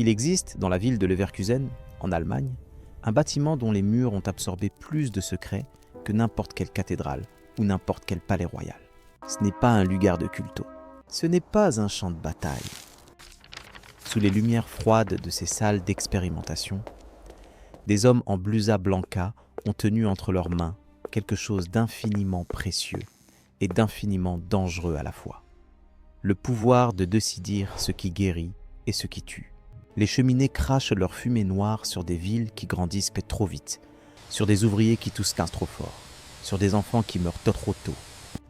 Il existe, dans la ville de Leverkusen, en Allemagne, un bâtiment dont les murs ont absorbé plus de secrets que n'importe quelle cathédrale ou n'importe quel palais royal. Ce n'est pas un lugar de culto. Ce n'est pas un champ de bataille. Sous les lumières froides de ces salles d'expérimentation, des hommes en blusa blanca ont tenu entre leurs mains quelque chose d'infiniment précieux et d'infiniment dangereux à la fois. Le pouvoir de décider ce qui guérit et ce qui tue. Les cheminées crachent leur fumée noire sur des villes qui grandissent trop vite, sur des ouvriers qui toussent trop fort, sur des enfants qui meurent trop tôt.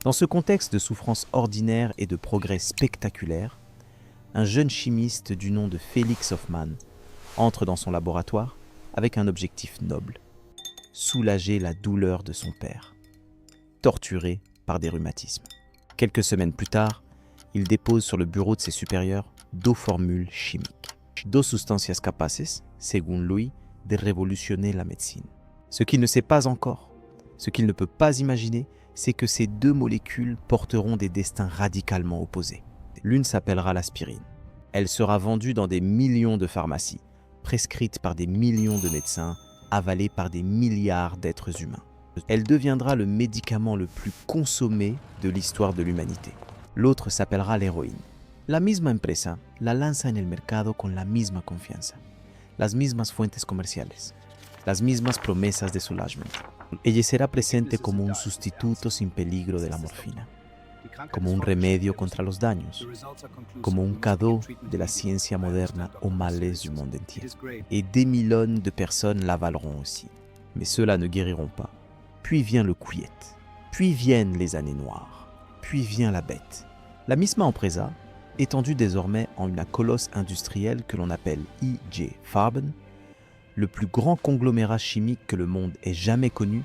Dans ce contexte de souffrance ordinaire et de progrès spectaculaire, un jeune chimiste du nom de Felix Hoffmann entre dans son laboratoire avec un objectif noble: soulager la douleur de son père, torturé par des rhumatismes. Quelques semaines plus tard, il dépose sur le bureau de ses supérieurs 2 formules chimiques. 2 sustancias capaces, según lui, de révolutionner la médecine. Ce qu'il ne sait pas encore, ce qu'il ne peut pas imaginer, c'est que ces 2 molécules porteront des destins radicalement opposés. L'une s'appellera l'aspirine. Elle sera vendue dans des millions de pharmacies, prescrite par des millions de médecins, avalée par des milliards d'êtres humains. Elle deviendra le médicament le plus consommé de l'histoire de l'humanité. L'autre s'appellera l'héroïne. La misma empresa la lanza en el mercado con la misma confianza, las mismas fuentes comerciales, las mismas promesas de soulagement. Ella será presente como un sustituto sin peligro de la morfina, como un remedio contra los daños, como un cadeau de la ciencia moderna aux malaises du monde entier. Et des millions de personnes l'avaleront aussi. Mais ceux-là ne guériront pas. Puis vient le cuillette, puis viennent les années noires, puis vient la bête. La misma empresa, étendue désormais en une colosse industrielle que l'on appelle IG Farben, le plus grand conglomérat chimique que le monde ait jamais connu,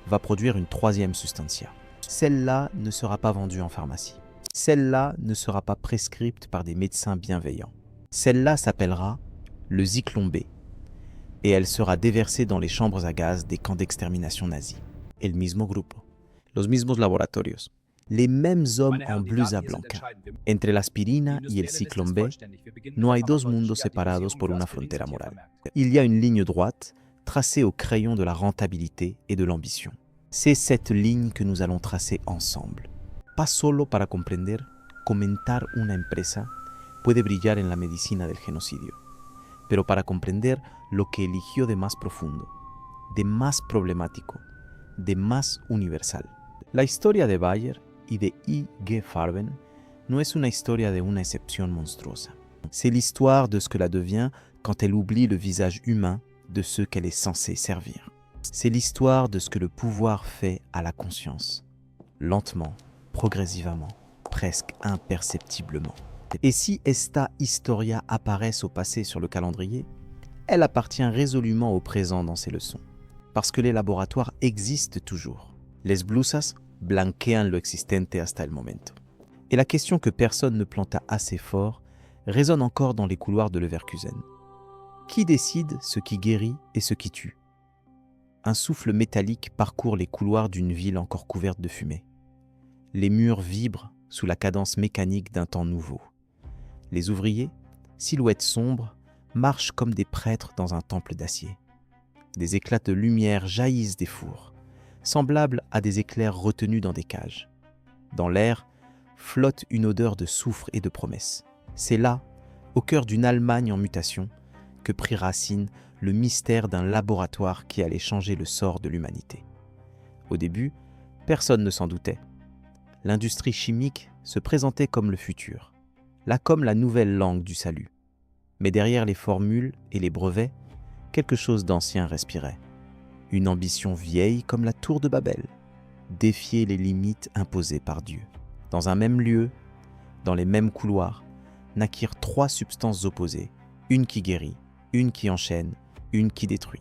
va produire une 3e substancia. Celle-là ne sera pas vendue en pharmacie. Celle-là ne sera pas prescrite par des médecins bienveillants. Celle-là s'appellera le Zyklon B, et elle sera déversée dans les chambres à gaz des camps d'extermination nazis. El mismo grupo, los mismos laboratorios, les mêmes hommes en blusa blanca. Entre la aspirina y el Zyklon B, no hay 2 mundos separados por una frontera moral. Il y a une ligne droite tracée au crayon de la rentabilité et de l'ambition. C'est cette ligne que nous allons tracer ensemble. Pas solo para comprender, comentar una empresa puede brillar en la medicina del genocidio, pero para comprender lo que eligió de más profundo, de más problemático, de más universal. La historia de Bayer y de IG Farben no es una historia de una excepción monstruosa. C'est l'histoire de ce que la devient quand elle oublie le visage humain de ceux qu'elle est censée servir. C'est l'histoire de ce que le pouvoir fait à la conscience, lentement, progressivement, presque imperceptiblement. Et si esta historia apparaisse au passé sur le calendrier, elle appartient résolument au présent dans ses leçons. Parce que les laboratoires existent toujours. Les blusas blanquean lo existente hasta el momento. Et la question que personne ne planta assez fort résonne encore dans les couloirs de Leverkusen. Qui décide ce qui guérit et ce qui tue? Un souffle métallique parcourt les couloirs d'une ville encore couverte de fumée. Les murs vibrent sous la cadence mécanique d'un temps nouveau. Les ouvriers, silhouettes sombres, marchent comme des prêtres dans un temple d'acier. Des éclats de lumière jaillissent des fours, semblables à des éclairs retenus dans des cages. Dans l'air, flotte une odeur de soufre et de promesses. C'est là, au cœur d'une Allemagne en mutation, que prit racine le mystère d'un laboratoire qui allait changer le sort de l'humanité. Au début, personne ne s'en doutait. L'industrie chimique se présentait comme le futur, là comme la nouvelle langue du salut. Mais derrière les formules et les brevets, quelque chose d'ancien respirait. Une ambition vieille comme la tour de Babel, défier les limites imposées par Dieu. Dans un même lieu, dans les mêmes couloirs, naquirent 3 substances opposées, une qui guérit, une qui enchaîne, une qui détruit.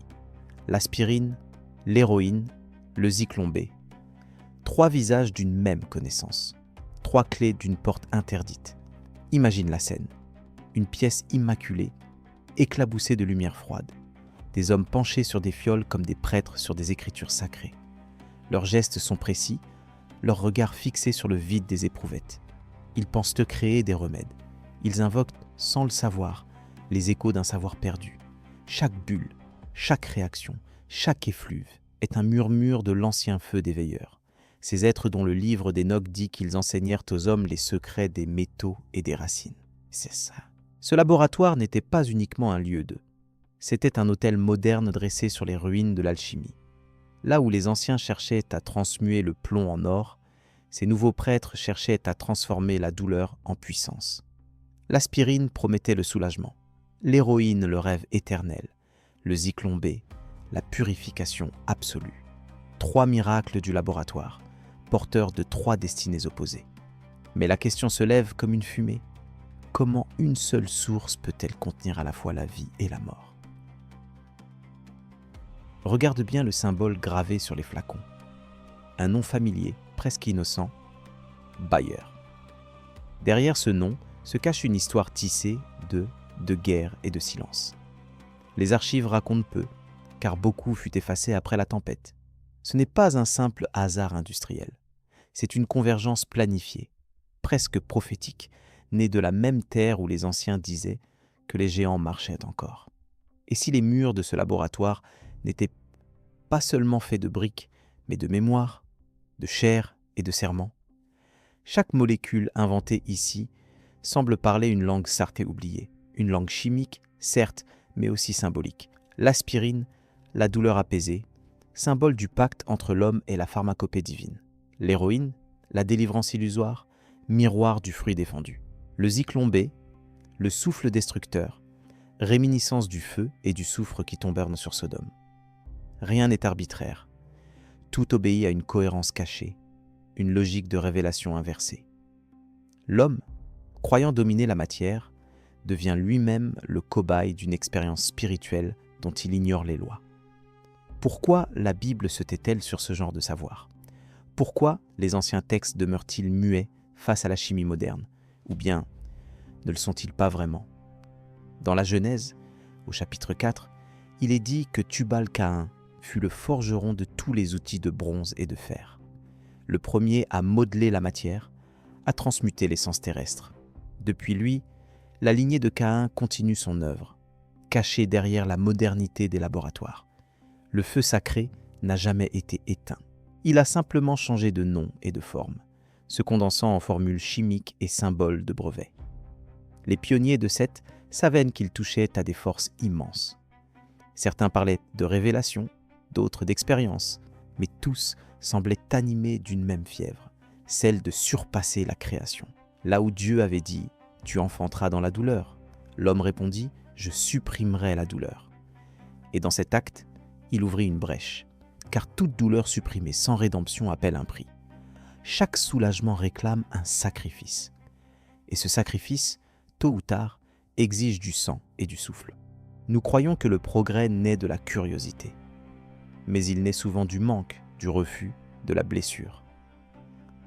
L'aspirine, l'héroïne, le Zyklon B. 3 visages d'une même connaissance. 3 clés d'une porte interdite. Imagine la scène. Une pièce immaculée, éclaboussée de lumière froide. Des hommes penchés sur des fioles comme des prêtres sur des écritures sacrées. Leurs gestes sont précis, leurs regards fixés sur le vide des éprouvettes. Ils pensent te créer des remèdes. Ils invoquent, sans le savoir, les échos d'un savoir perdu. Chaque bulle, chaque réaction, chaque effluve est un murmure de l'ancien feu des veilleurs, ces êtres dont le livre d'Enoch dit qu'ils enseignèrent aux hommes les secrets des métaux et des racines. C'est ça. Ce laboratoire n'était pas uniquement un lieu d'eux. C'était un hôtel moderne dressé sur les ruines de l'alchimie. Là où les anciens cherchaient à transmuer le plomb en or, ces nouveaux prêtres cherchaient à transformer la douleur en puissance. L'aspirine promettait le soulagement, l'héroïne le rêve éternel, le zyklon B, la purification absolue. 3 miracles du laboratoire, porteurs de 3 destinées opposées. Mais la question se lève comme une fumée. Comment une seule source peut-elle contenir à la fois la vie et la mort ? Regarde bien le symbole gravé sur les flacons. Un nom familier, presque innocent, Bayer. Derrière ce nom se cache une histoire tissée de guerre et de silence. Les archives racontent peu, car beaucoup fut effacé après la tempête. Ce n'est pas un simple hasard industriel. C'est une convergence planifiée, presque prophétique, née de la même terre où les anciens disaient que les géants marchaient encore. Et si les murs de ce laboratoire n'étaient pas seulement faits de briques, mais de mémoire, de chair et de serments? Chaque molécule inventée ici semble parler une langue sartée oubliée, une langue chimique, certes, mais aussi symbolique. L'aspirine, la douleur apaisée, symbole du pacte entre l'homme et la pharmacopée divine. L'héroïne, la délivrance illusoire, miroir du fruit défendu. Le zyklon B, le souffle destructeur, réminiscence du feu et du soufre qui tombèrent sur Sodome. Rien n'est arbitraire. Tout obéit à une cohérence cachée, une logique de révélation inversée. L'homme, croyant dominer la matière, devient lui-même le cobaye d'une expérience spirituelle dont il ignore les lois. Pourquoi la Bible se tait-elle sur ce genre de savoir ? Pourquoi les anciens textes demeurent-ils muets face à la chimie moderne ? Ou bien, ne le sont-ils pas vraiment ? Dans la Genèse, au chapitre 4, il est dit que Tubal-Caïn fut le forgeron de tous les outils de bronze et de fer. Le premier à modeler la matière, à transmuter l'essence terrestre. Depuis lui, la lignée de Caïn continue son œuvre, cachée derrière la modernité des laboratoires. Le feu sacré n'a jamais été éteint. Il a simplement changé de nom et de forme, se condensant en formules chimiques et symboles de brevets. Les pionniers de Seth savaient qu'ils touchaient à des forces immenses. Certains parlaient de révélation, d'autres d'expérience, mais tous semblaient animés d'une même fièvre, celle de surpasser la création. Là où Dieu avait dit « Tu enfanteras dans la douleur », l'homme répondit « Je supprimerai la douleur ». Et dans cet acte, il ouvrit une brèche, car toute douleur supprimée sans rédemption appelle un prix. Chaque soulagement réclame un sacrifice. Et ce sacrifice, tôt ou tard, exige du sang et du souffle. Nous croyons que le progrès naît de la curiosité. Mais il naît souvent du manque, du refus, de la blessure.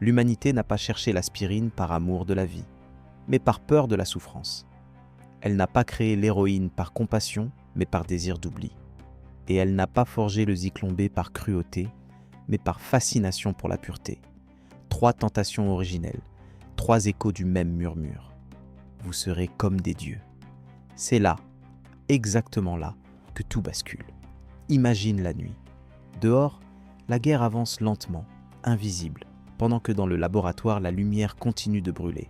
L'humanité n'a pas cherché l'aspirine par amour de la vie, mais par peur de la souffrance. Elle n'a pas créé l'héroïne par compassion, mais par désir d'oubli. Et elle n'a pas forgé le zyklon B par cruauté, mais par fascination pour la pureté. 3 tentations originelles, 3 échos du même murmure. Vous serez comme des dieux. C'est là, exactement là, que tout bascule. Imagine la nuit. Dehors, la guerre avance lentement, invisible, pendant que dans le laboratoire, la lumière continue de brûler.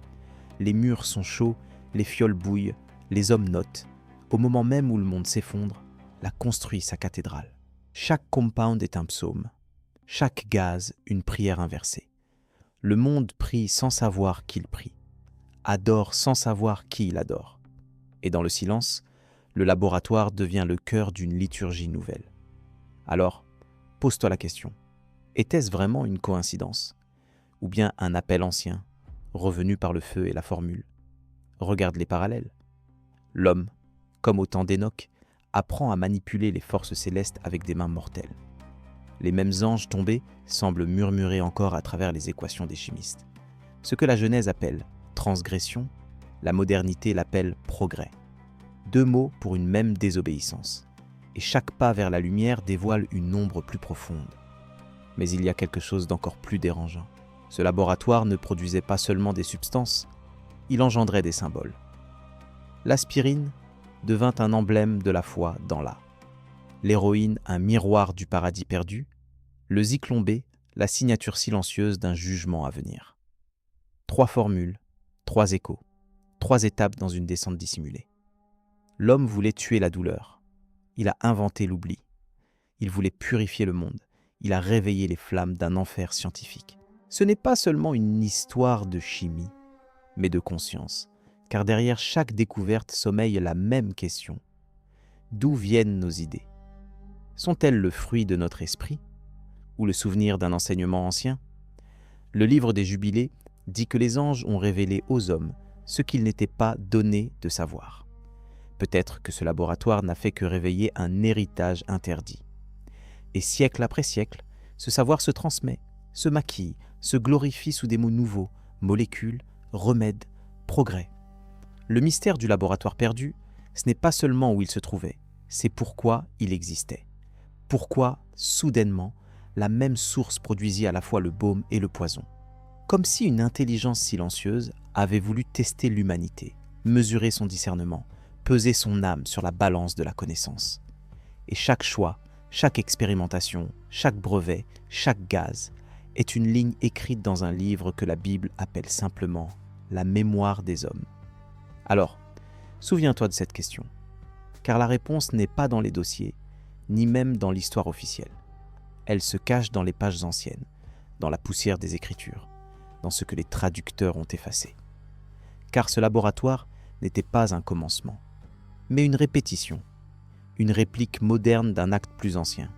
Les murs sont chauds, les fioles bouillent, les hommes notent. Au moment même où le monde s'effondre, la construit sa cathédrale. Chaque compound est un psaume, chaque gaz une prière inversée. Le monde prie sans savoir qui il prie, adore sans savoir qui il adore. Et dans le silence, le laboratoire devient le cœur d'une liturgie nouvelle. Alors, pose-toi la question, était-ce vraiment une coïncidence ? Ou bien un appel ancien, revenu par le feu et la formule ? Regarde les parallèles. L'homme, comme au temps d'Enoch, apprend à manipuler les forces célestes avec des mains mortelles. Les mêmes anges tombés semblent murmurer encore à travers les équations des chimistes. Ce que la Genèse appelle transgression, la modernité l'appelle progrès. 2 mots pour une même désobéissance. Et chaque pas vers la lumière dévoile une ombre plus profonde. Mais il y a quelque chose d'encore plus dérangeant. Ce laboratoire ne produisait pas seulement des substances, il engendrait des symboles. L'aspirine, devint un emblème de la foi dans l'A. L'héroïne, un miroir du paradis perdu, le Zyklon B, la signature silencieuse d'un jugement à venir. 3 formules, 3 échos, 3 étapes dans une descente dissimulée. L'homme voulait tuer la douleur. Il a inventé l'oubli. Il voulait purifier le monde. Il a réveillé les flammes d'un enfer scientifique. Ce n'est pas seulement une histoire de chimie, mais de conscience, car derrière chaque découverte sommeille la même question. D'où viennent nos idées? Sont-elles le fruit de notre esprit ou le souvenir d'un enseignement ancien? Le livre des Jubilés dit que les anges ont révélé aux hommes ce qu'il n'était pas donné de savoir. Peut-être que ce laboratoire n'a fait que réveiller un héritage interdit. Et siècle après siècle, ce savoir se transmet, se maquille, se glorifie sous des mots nouveaux, molécules, remèdes, progrès. Le mystère du laboratoire perdu, ce n'est pas seulement où il se trouvait, c'est pourquoi il existait. Pourquoi, soudainement, la même source produisit à la fois le baume et le poison. Comme si une intelligence silencieuse avait voulu tester l'humanité, mesurer son discernement, peser son âme sur la balance de la connaissance. Et chaque choix, chaque expérimentation, chaque brevet, chaque gaz est une ligne écrite dans un livre que la Bible appelle simplement la mémoire des hommes. Alors, souviens-toi de cette question, car la réponse n'est pas dans les dossiers, ni même dans l'histoire officielle. Elle se cache dans les pages anciennes, dans la poussière des Écritures, dans ce que les traducteurs ont effacé. Car ce laboratoire n'était pas un commencement, mais une répétition, une réplique moderne d'un acte plus ancien,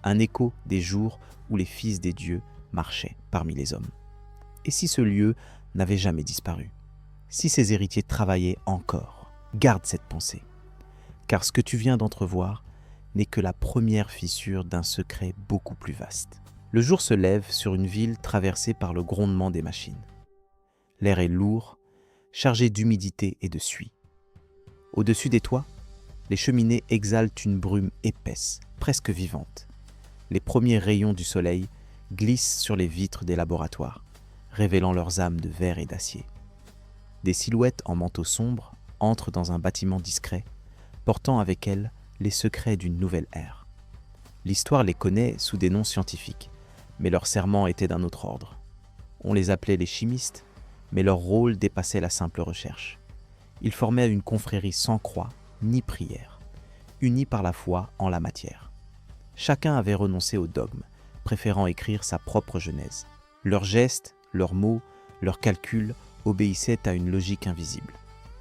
un écho des jours où les fils des dieux marchaient parmi les hommes. Et si ce lieu n'avait jamais disparu? Si ses héritiers travaillaient encore? Garde cette pensée, car ce que tu viens d'entrevoir n'est que la première fissure d'un secret beaucoup plus vaste. Le jour se lève sur une ville traversée par le grondement des machines. L'air est lourd, chargé d'humidité et de suie. Au-dessus des toits, les cheminées exhalent une brume épaisse, presque vivante. Les premiers rayons du soleil glissent sur les vitres des laboratoires, révélant leurs âmes de verre et d'acier. Des silhouettes en manteau sombre entrent dans un bâtiment discret, portant avec elles les secrets d'une nouvelle ère. L'histoire les connaît sous des noms scientifiques, mais leurs serments étaient d'un autre ordre. On les appelait les chimistes, mais leur rôle dépassait la simple recherche. Ils formaient une confrérie sans croix ni prière, unis par la foi en la matière. Chacun avait renoncé au dogme, préférant écrire sa propre genèse. Leurs gestes, leurs mots, leurs calculs obéissaient à une logique invisible.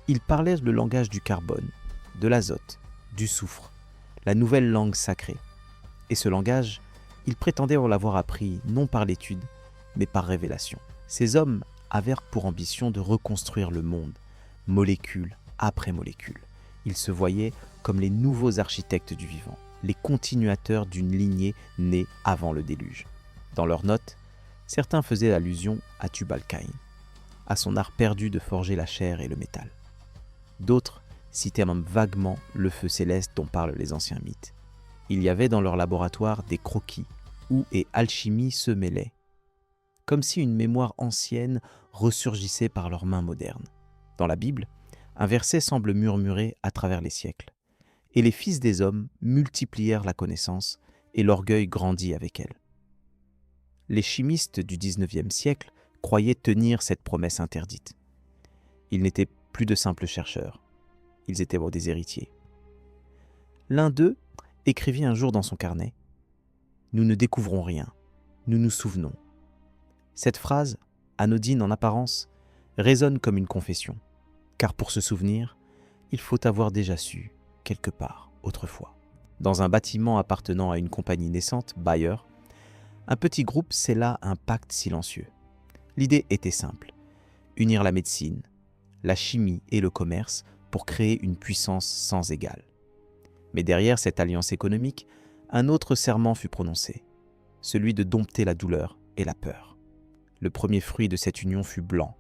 Ils parlaient le langage du carbone, de l'azote, du soufre, la nouvelle langue sacrée. Et ce langage, ils prétendaient en l'avoir appris non par l'étude, mais par révélation. Ces hommes avaient pour ambition de reconstruire le monde, molécule après molécule. Ils se voyaient comme les nouveaux architectes du vivant, les continuateurs d'une lignée née avant le déluge. Dans leurs notes, certains faisaient allusion à Tubal-Caïn, à son art perdu de forger la chair et le métal. D'autres citaient même vaguement le feu céleste dont parlent les anciens mythes. Il y avait dans leur laboratoire des croquis où et alchimie se mêlaient, comme si une mémoire ancienne ressurgissait par leurs mains modernes. Dans la Bible, un verset semble murmurer à travers les siècles. Et les fils des hommes multiplièrent la connaissance, et l'orgueil grandit avec elle. Les chimistes du XIXe siècle croyaient tenir cette promesse interdite. Ils n'étaient plus de simples chercheurs, ils étaient des héritiers. L'un d'eux écrivit un jour dans son carnet « Nous ne découvrons rien, nous nous souvenons ». Cette phrase, anodine en apparence, résonne comme une confession, car pour se souvenir, il faut avoir déjà su, quelque part, autrefois. Dans un bâtiment appartenant à une compagnie naissante, Bayer, un petit groupe scella un pacte silencieux. L'idée était simple, unir la médecine, la chimie et le commerce pour créer une puissance sans égale. Mais derrière cette alliance économique, un autre serment fut prononcé, celui de dompter la douleur et la peur. Le premier fruit de cette union fut blanc,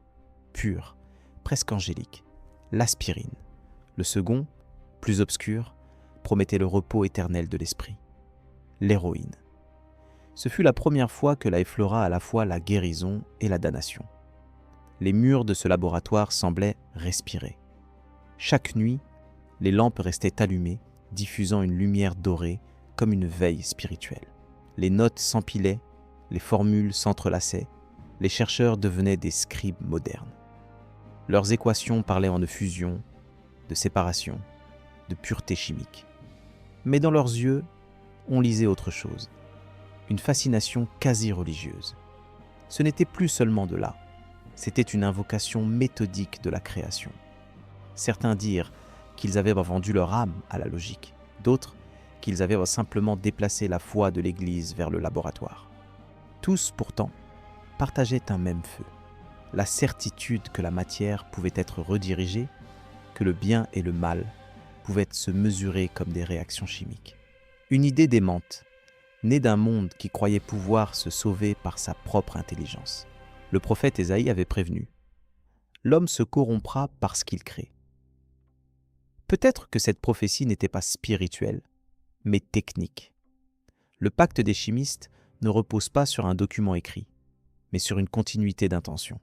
pur, presque angélique, l'aspirine. Le second, plus obscur, promettait le repos éternel de l'esprit, l'héroïne. Ce fut la première fois que la effleura à la fois la guérison et la damnation. Les murs de ce laboratoire semblaient respirer. Chaque nuit, Les lampes restaient allumées, diffusant une lumière dorée comme une veille spirituelle. Les notes s'empilaient, les formules s'entrelaçaient, les chercheurs devenaient des scribes modernes. Leurs équations parlaient en de fusion, de séparation, de pureté chimique. Mais dans leurs yeux, on lisait autre chose, une fascination quasi religieuse. Ce n'était plus seulement de l'art, c'était une invocation méthodique de la création. Certains dirent qu'ils avaient vendu leur âme à la logique, d'autres qu'ils avaient simplement déplacé la foi de l'Église vers le laboratoire. Tous, pourtant, partageaient un même feu, la certitude que la matière pouvait être redirigée, que le bien et le mal pouvaient se mesurer comme des réactions chimiques. Une idée démente, née d'un monde qui croyait pouvoir se sauver par sa propre intelligence. Le prophète Ésaïe avait prévenu « L'homme se corrompra parce qu'il crée ». Peut-être que cette prophétie n'était pas spirituelle, mais technique. Le pacte des chimistes ne repose pas sur un document écrit, mais sur une continuité d'intention.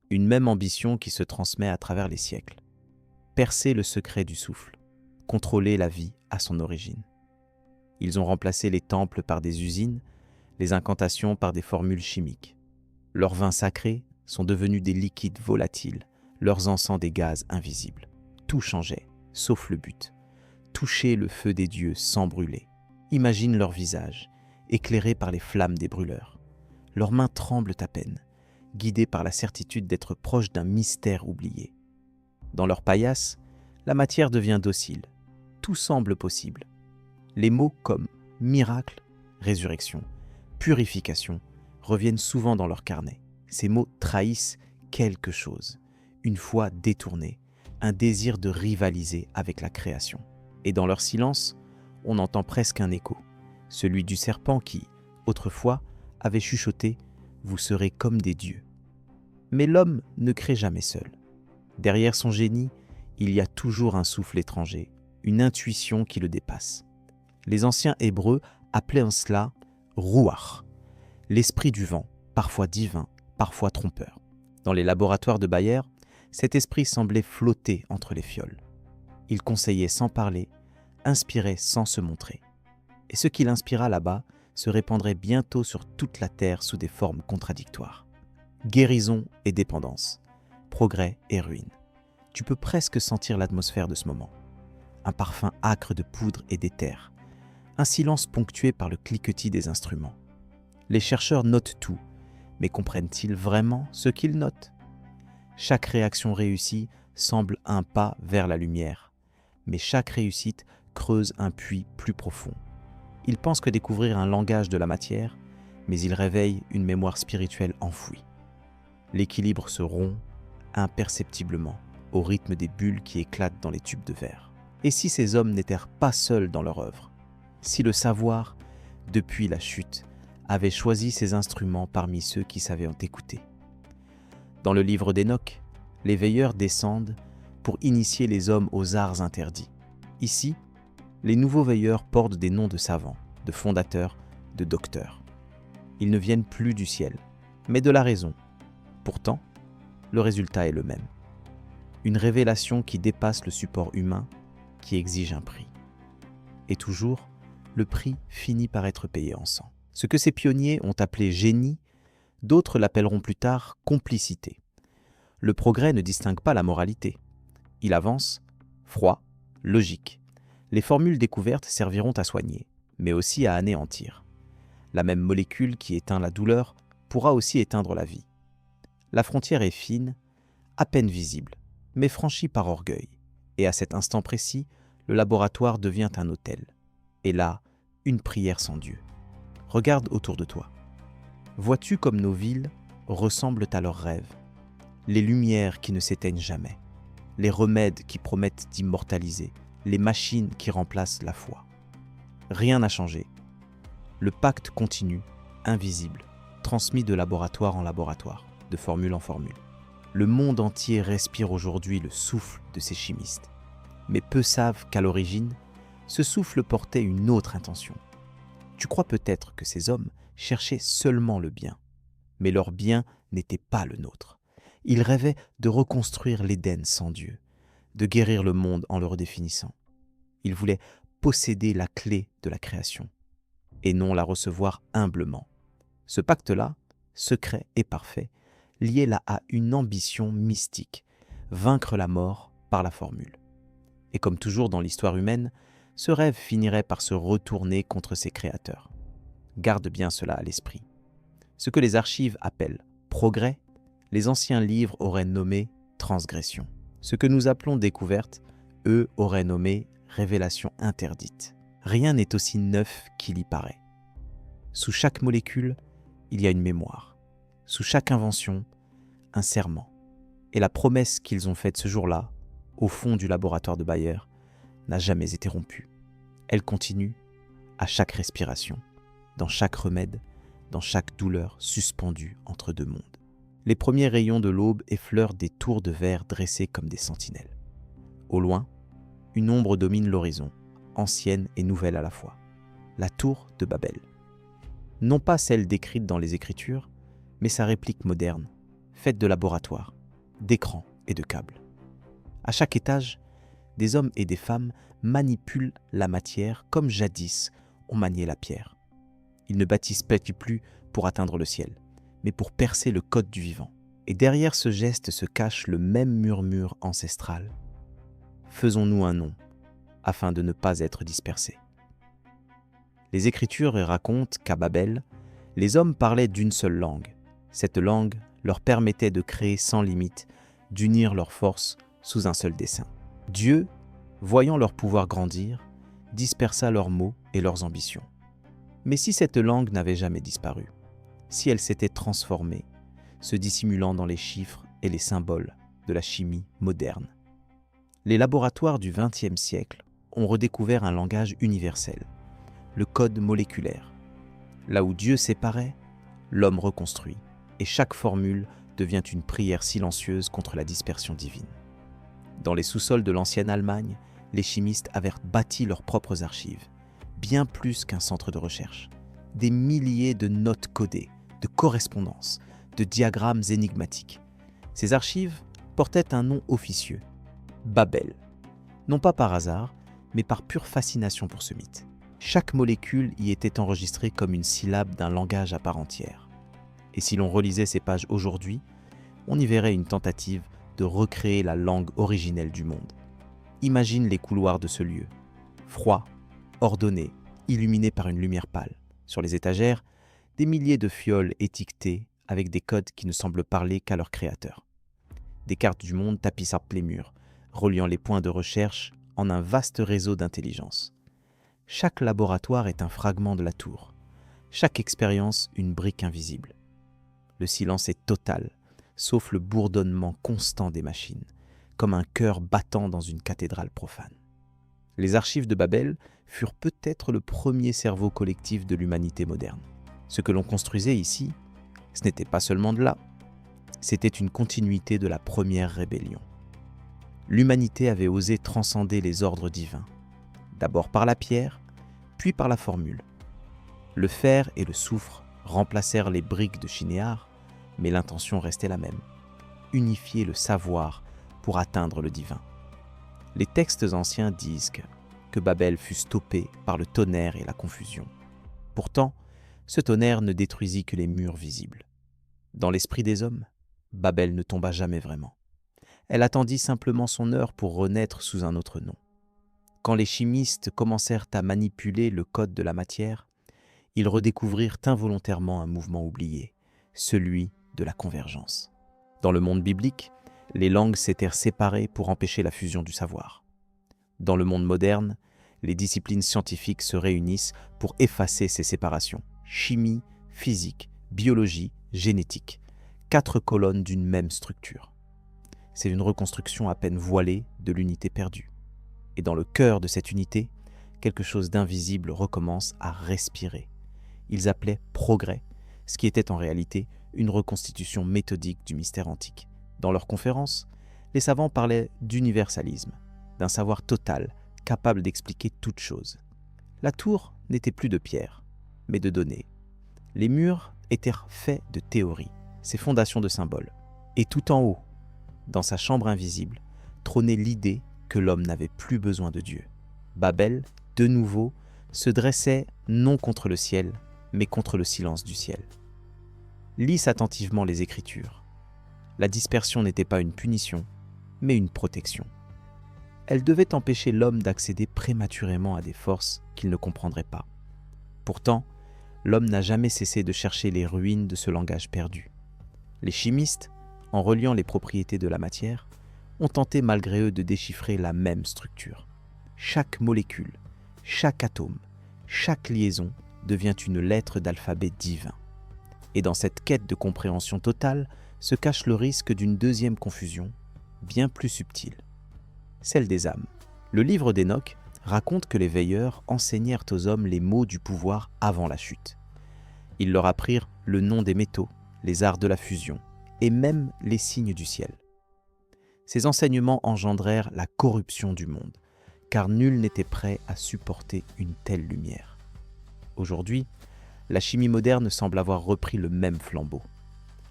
Une même ambition qui se transmet à travers les siècles. Percer le secret du souffle, contrôler la vie à son origine. Ils ont remplacé les temples par des usines, les incantations par des formules chimiques. Leurs vins sacrés sont devenus des liquides volatiles, leurs encens des gaz invisibles. Tout changeait, sauf le but. Toucher le feu des dieux sans brûler. Imagine leurs visages, éclairés par les flammes des brûleurs. Leurs mains tremblent à peine, guidées par la certitude d'être proches d'un mystère oublié. Dans leur paillasse, la matière devient docile. Tout semble possible. Les mots comme miracle, résurrection, purification reviennent souvent dans leur carnet. Ces mots trahissent quelque chose, une foi détournée, un désir de rivaliser avec la création. Et dans leur silence, on entend presque un écho, celui du serpent qui, autrefois, avait chuchoté « Vous serez comme des dieux ». Mais l'homme ne crée jamais seul. Derrière son génie, il y a toujours un souffle étranger, une intuition qui le dépasse. Les anciens Hébreux appelaient en cela « Ruach », l'esprit du vent, parfois divin, parfois trompeur. Dans les laboratoires de Bayer, cet esprit semblait flotter entre les fioles. Il conseillait sans parler, inspirait sans se montrer. Et ce qu'il inspira là-bas se répandrait bientôt sur toute la terre sous des formes contradictoires. Guérison et dépendance, progrès et ruine. Tu peux presque sentir l'atmosphère de ce moment. Un parfum âcre de poudre et d'éther. Un silence ponctué par le cliquetis des instruments. Les chercheurs notent tout, mais comprennent-ils vraiment ce qu'ils notent ? Chaque réaction réussie semble un pas vers la lumière, mais chaque réussite creuse un puits plus profond. Ils pensent que découvrir un langage de la matière, mais ils réveillent une mémoire spirituelle enfouie. L'équilibre se rompt imperceptiblement au rythme des bulles qui éclatent dans les tubes de verre. Et si ces hommes n'étaient pas seuls dans leur œuvre ? Si le savoir, depuis la chute, avait choisi ses instruments parmi ceux qui savaient en écouter. Dans le livre d'Enoch, les veilleurs descendent pour initier les hommes aux arts interdits. Ici, les nouveaux veilleurs portent des noms de savants, de fondateurs, de docteurs. Ils ne viennent plus du ciel, mais de la raison. Pourtant, le résultat est le même. Une révélation qui dépasse le support humain, qui exige un prix. Et toujours, le prix finit par être payé en sang. Ce que ces pionniers ont appelé génie, d'autres l'appelleront plus tard complicité. Le progrès ne distingue pas la moralité. Il avance, froid, logique. Les formules découvertes serviront à soigner, mais aussi à anéantir. La même molécule qui éteint la douleur pourra aussi éteindre la vie. La frontière est fine, à peine visible, mais franchie par orgueil. Et à cet instant précis, le laboratoire devient un autel. Et là, une prière sans Dieu. Regarde autour de toi. Vois-tu comme nos villes ressemblent à leurs rêves, les lumières qui ne s'éteignent jamais, les remèdes qui promettent d'immortaliser, les machines qui remplacent la foi. Rien n'a changé. Le pacte continue, invisible, transmis de laboratoire en laboratoire, de formule en formule. Le monde entier respire aujourd'hui le souffle de ces chimistes. Mais peu savent qu'à l'origine, ce souffle portait une autre intention. Tu crois peut-être que ces hommes cherchaient seulement le bien, mais leur bien n'était pas le nôtre. Ils rêvaient de reconstruire l'Éden sans Dieu, de guérir le monde en le redéfinissant. Ils voulaient posséder la clé de la création et non la recevoir humblement. Ce pacte-là, secret et parfait, liait là à une ambition mystique, vaincre la mort par la formule. Et comme toujours dans l'histoire humaine, ce rêve finirait par se retourner contre ses créateurs. Garde bien cela à l'esprit. Ce que les archives appellent progrès, les anciens livres auraient nommé transgression. Ce que nous appelons découverte, eux auraient nommé révélation interdite. Rien n'est aussi neuf qu'il y paraît. Sous chaque molécule, il y a une mémoire. Sous chaque invention, un serment. Et la promesse qu'ils ont faite ce jour-là, au fond du laboratoire de Bayer, n'a jamais été rompue. Elle continue à chaque respiration, dans chaque remède, dans chaque douleur suspendue entre deux mondes. Les premiers rayons de l'aube effleurent des tours de verre dressées comme des sentinelles. Au loin, une ombre domine l'horizon, ancienne et nouvelle à la fois. La tour de Babel. Non pas celle décrite dans les Écritures, mais sa réplique moderne, faite de laboratoires, d'écrans et de câbles. À chaque étage, des hommes et des femmes manipulent la matière comme jadis on maniait la pierre. Ils ne bâtissent plus pour atteindre le ciel, mais pour percer le code du vivant. Et derrière ce geste se cache le même murmure ancestral. Faisons-nous un nom, afin de ne pas être dispersés. Les Écritures racontent qu'à Babel, les hommes parlaient d'une seule langue. Cette langue leur permettait de créer sans limite, d'unir leurs forces sous un seul dessein. Dieu, voyant leur pouvoir grandir, dispersa leurs mots et leurs ambitions. Mais si cette langue n'avait jamais disparu, si elle s'était transformée, se dissimulant dans les chiffres et les symboles de la chimie moderne. Les laboratoires du XXe siècle ont redécouvert un langage universel, le code moléculaire. Là où Dieu séparait, l'homme reconstruit, et chaque formule devient une prière silencieuse contre la dispersion divine. Dans les sous-sols de l'ancienne Allemagne, les chimistes avaient bâti leurs propres archives, bien plus qu'un centre de recherche. Des milliers de notes codées, de correspondances, de diagrammes énigmatiques. Ces archives portaient un nom officieux, Babel. Non pas par hasard, mais par pure fascination pour ce mythe. Chaque molécule y était enregistrée comme une syllabe d'un langage à part entière. Et si l'on relisait ces pages aujourd'hui, on y verrait une tentative de recréer la langue originelle du monde. Imagine les couloirs de ce lieu, froid, ordonné, illuminé par une lumière pâle. Sur les étagères, des milliers de fioles étiquetées avec des codes qui ne semblent parler qu'à leur créateur. Des cartes du monde tapissent les murs, reliant les points de recherche en un vaste réseau d'intelligence. Chaque laboratoire est un fragment de la tour, chaque expérience une brique invisible. Le silence est total, sauf le bourdonnement constant des machines, comme un cœur battant dans une cathédrale profane. Les archives de Babel furent peut-être le premier cerveau collectif de l'humanité moderne. Ce que l'on construisait ici, ce n'était pas seulement de là, c'était une continuité de la première rébellion. L'humanité avait osé transcender les ordres divins, d'abord par la pierre, puis par la formule. Le fer et le soufre remplacèrent les briques de Chinéar, mais l'intention restait la même, unifier le savoir pour atteindre le divin. Les textes anciens disent que Babel fut stoppé par le tonnerre et la confusion. Pourtant, ce tonnerre ne détruisit que les murs visibles. Dans l'esprit des hommes, Babel ne tomba jamais vraiment. Elle attendit simplement son heure pour renaître sous un autre nom. Quand les chimistes commencèrent à manipuler le code de la matière, ils redécouvrirent involontairement un mouvement oublié, celui de la convergence. Dans le monde biblique, les langues s'étaient séparées pour empêcher la fusion du savoir. Dans le monde moderne, les disciplines scientifiques se réunissent pour effacer ces séparations. Chimie, physique, biologie, génétique. 4 colonnes d'une même structure. C'est une reconstruction à peine voilée de l'unité perdue. Et dans le cœur de cette unité, quelque chose d'invisible recommence à respirer. Ils appelaient progrès, ce qui était en réalité une reconstitution méthodique du mystère antique. Dans leurs conférences, les savants parlaient d'universalisme, d'un savoir total, capable d'expliquer toute chose. La tour n'était plus de pierre, mais de données. Les murs étaient faits de théories, ses fondations de symboles. Et tout en haut, dans sa chambre invisible, trônait l'idée que l'homme n'avait plus besoin de Dieu. Babel, de nouveau, se dressait non contre le ciel, mais contre le silence du ciel. Lise attentivement les Écritures. La dispersion n'était pas une punition, mais une protection. Elle devait empêcher l'homme d'accéder prématurément à des forces qu'il ne comprendrait pas. Pourtant, l'homme n'a jamais cessé de chercher les ruines de ce langage perdu. Les chimistes, en reliant les propriétés de la matière, ont tenté malgré eux de déchiffrer la même structure. Chaque molécule, chaque atome, chaque liaison devient une lettre d'alphabet divin. Et dans cette quête de compréhension totale se cache le risque d'une deuxième confusion, bien plus subtile, celle des âmes. Le livre d'Enoch raconte que les veilleurs enseignèrent aux hommes les mots du pouvoir avant la chute. Ils leur apprirent le nom des métaux, les arts de la fusion et même les signes du ciel. Ces enseignements engendrèrent la corruption du monde, car nul n'était prêt à supporter une telle lumière. Aujourd'hui, la chimie moderne semble avoir repris le même flambeau.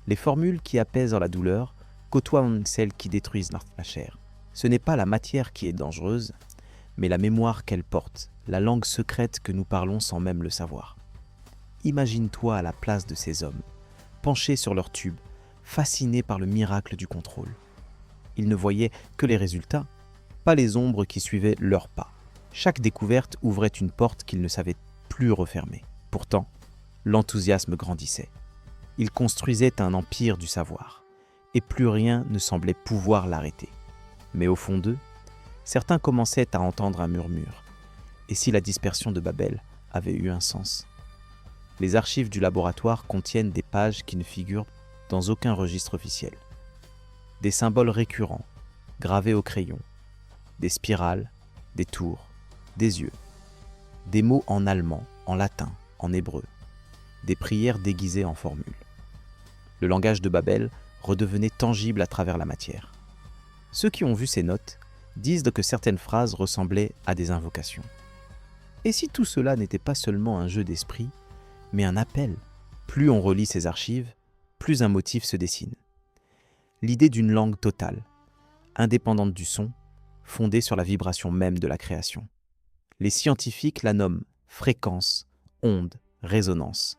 Les formules qui apaisent la douleur côtoient celles qui détruisent la chair. Ce n'est pas la matière qui est dangereuse, mais la mémoire qu'elle porte, la langue secrète que nous parlons sans même le savoir. Imagine-toi à la place de ces hommes, penchés sur leur tube, fascinés par le miracle du contrôle. Ils ne voyaient que les résultats, pas les ombres qui suivaient leurs pas. Chaque découverte ouvrait une porte qu'ils ne savaient plus refermer. Pourtant, l'enthousiasme grandissait. Ils construisaient un empire du savoir, et plus rien ne semblait pouvoir l'arrêter. Mais au fond d'eux, certains commençaient à entendre un murmure. Et si la dispersion de Babel avait eu un sens? Les archives du laboratoire contiennent des pages qui ne figurent dans aucun registre officiel. Des symboles récurrents, gravés au crayon, des spirales, des tours, des yeux, des mots en allemand, en latin, en hébreu, des prières déguisées en formules. Le langage de Babel redevenait tangible à travers la matière. Ceux qui ont vu ces notes disent que certaines phrases ressemblaient à des invocations. Et si tout cela n'était pas seulement un jeu d'esprit, mais un appel? Plus on relit ces archives, plus un motif se dessine. L'idée d'une langue totale, indépendante du son, fondée sur la vibration même de la création. Les scientifiques la nomment fréquence, onde, résonance,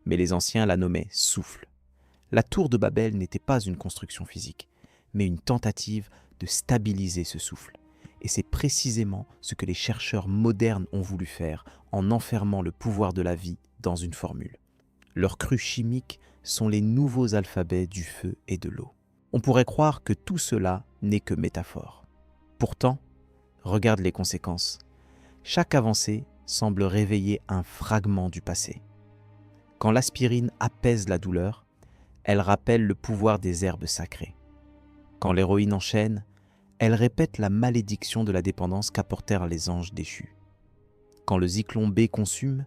mais les anciens la nommaient souffle. La tour de Babel n'était pas une construction physique, mais une tentative de stabiliser ce souffle. Et c'est précisément ce que les chercheurs modernes ont voulu faire en enfermant le pouvoir de la vie dans une formule. Leurs crues chimiques sont les nouveaux alphabets du feu et de l'eau. On pourrait croire que tout cela n'est que métaphore. Pourtant, regarde les conséquences. Chaque avancée semble réveiller un fragment du passé. Quand l'aspirine apaise la douleur, elle rappelle le pouvoir des herbes sacrées. Quand l'héroïne enchaîne, elle répète la malédiction de la dépendance qu'apportèrent les anges déchus. Quand le zyklon B consume,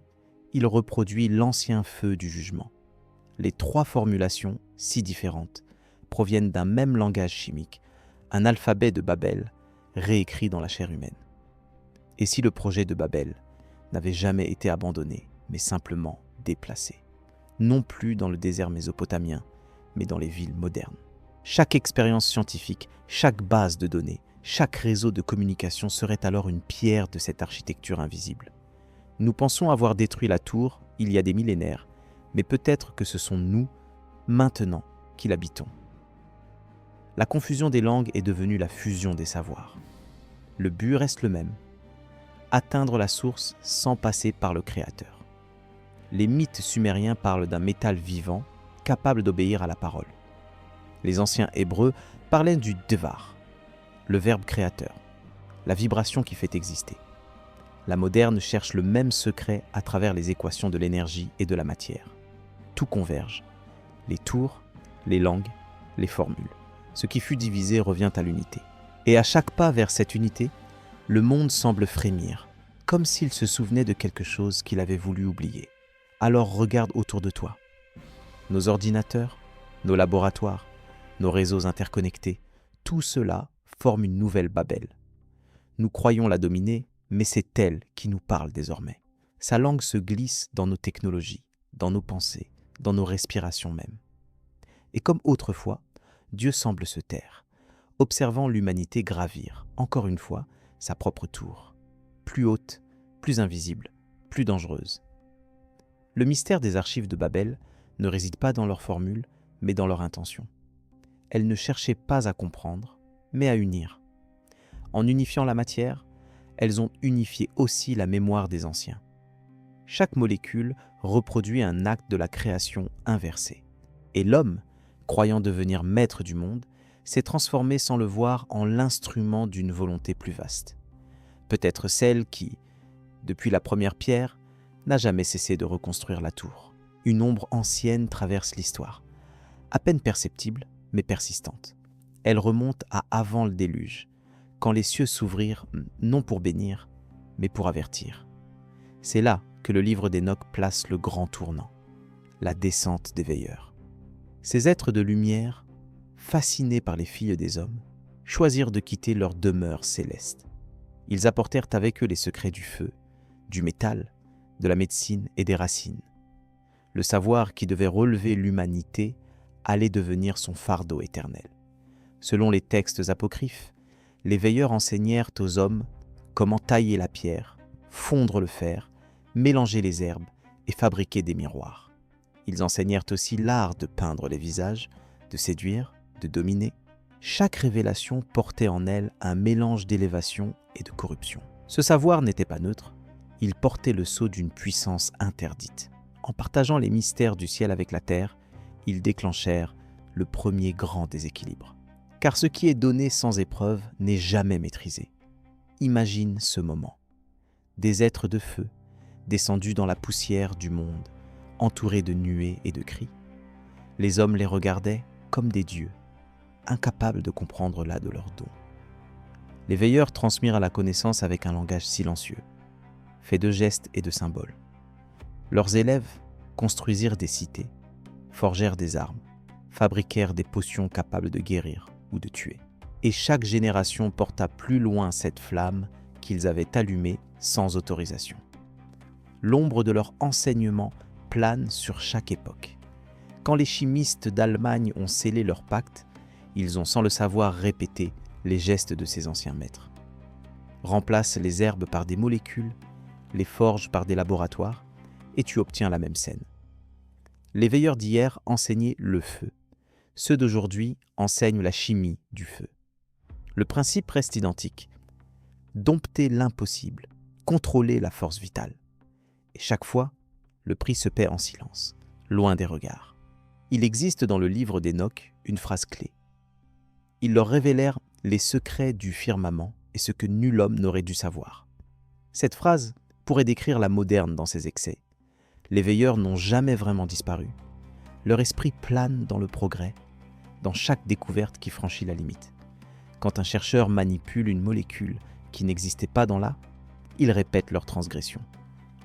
il reproduit l'ancien feu du jugement. Les trois formulations, si différentes, proviennent d'un même langage chimique, un alphabet de Babel réécrit dans la chair humaine. Et si le projet de Babel n'avait jamais été abandonné, mais simplement déplacé, non plus dans le désert mésopotamien, mais dans les villes modernes? Chaque expérience scientifique, chaque base de données, chaque réseau de communication serait alors une pierre de cette architecture invisible. Nous pensons avoir détruit la tour il y a des millénaires, mais peut-être que ce sont nous, maintenant, qui l'habitons. La confusion des langues est devenue la fusion des savoirs. Le but reste le même, atteindre la source sans passer par le Créateur. Les mythes sumériens parlent d'un métal vivant capable d'obéir à la parole. Les anciens hébreux parlaient du devar, le verbe créateur, la vibration qui fait exister. La moderne cherche le même secret à travers les équations de l'énergie et de la matière. Tout converge. Les tours, les langues, les formules. Ce qui fut divisé revient à l'unité. Et à chaque pas vers cette unité, le monde semble frémir, comme s'il se souvenait de quelque chose qu'il avait voulu oublier. Alors regarde autour de toi. Nos ordinateurs, nos laboratoires, nos réseaux interconnectés, tout cela forme une nouvelle Babel. Nous croyons la dominer, mais c'est elle qui nous parle désormais. Sa langue se glisse dans nos technologies, dans nos pensées, dans nos respirations même. Et comme autrefois, Dieu semble se taire, observant l'humanité gravir, encore une fois, sa propre tour, plus haute, plus invisible, plus dangereuse. Le mystère des archives de Babel ne réside pas dans leur formule, mais dans leur intention. Elles ne cherchaient pas à comprendre, mais à unir. En unifiant la matière, elles ont unifié aussi la mémoire des anciens. Chaque molécule reproduit un acte de la création inversée. Et l'homme, croyant devenir maître du monde, s'est transformé sans le voir en l'instrument d'une volonté plus vaste. Peut-être celle qui, depuis la première pierre, n'a jamais cessé de reconstruire la tour. Une ombre ancienne traverse l'histoire, à peine perceptible, mais persistante. Elle remonte à avant le déluge, quand les cieux s'ouvrirent non pour bénir, mais pour avertir. C'est là que le livre d'Enoch place le grand tournant, la descente des veilleurs. Ces êtres de lumière, fascinés par les filles des hommes, choisirent de quitter leur demeure céleste. Ils apportèrent avec eux les secrets du feu, du métal, de la médecine et des racines. Le savoir qui devait relever l'humanité allait devenir son fardeau éternel. Selon les textes apocryphes, les veilleurs enseignèrent aux hommes comment tailler la pierre, fondre le fer, mélanger les herbes et fabriquer des miroirs. Ils enseignèrent aussi l'art de peindre les visages, de séduire, de dominer. Chaque révélation portait en elle un mélange d'élévation et de corruption. Ce savoir n'était pas neutre, il portait le sceau d'une puissance interdite. En partageant les mystères du ciel avec la terre, ils déclenchèrent le premier grand déséquilibre. Car ce qui est donné sans épreuve n'est jamais maîtrisé. Imagine ce moment. Des êtres de feu, descendus dans la poussière du monde, entourés de nuées et de cris. Les hommes les regardaient comme des dieux, incapables de comprendre là de leurs dons. Les veilleurs transmirent la connaissance avec un langage silencieux, fait de gestes et de symboles. Leurs élèves construisirent des cités, forgèrent des armes, fabriquèrent des potions capables de guérir ou de tuer. Et chaque génération porta plus loin cette flamme qu'ils avaient allumée sans autorisation. L'ombre de leur enseignement plane sur chaque époque. Quand les chimistes d'Allemagne ont scellé leur pacte, ils ont sans le savoir répété les gestes de ces anciens maîtres. Remplace les herbes par des molécules, les forges par des laboratoires, et tu obtiens la même scène. Les veilleurs d'hier enseignaient le feu. Ceux d'aujourd'hui enseignent la chimie du feu. Le principe reste identique. Dompter l'impossible, contrôler la force vitale. Et chaque fois, le prix se paie en silence, loin des regards. Il existe dans le livre d'Enoch une phrase clé. Ils leur révélèrent les secrets du firmament et ce que nul homme n'aurait dû savoir. Cette phrase pourrait décrire la moderne dans ses excès. Les veilleurs n'ont jamais vraiment disparu. Leur esprit plane dans le progrès, dans chaque découverte qui franchit la limite. Quand un chercheur manipule une molécule qui n'existait pas dans l'A, ils répètent leur transgression.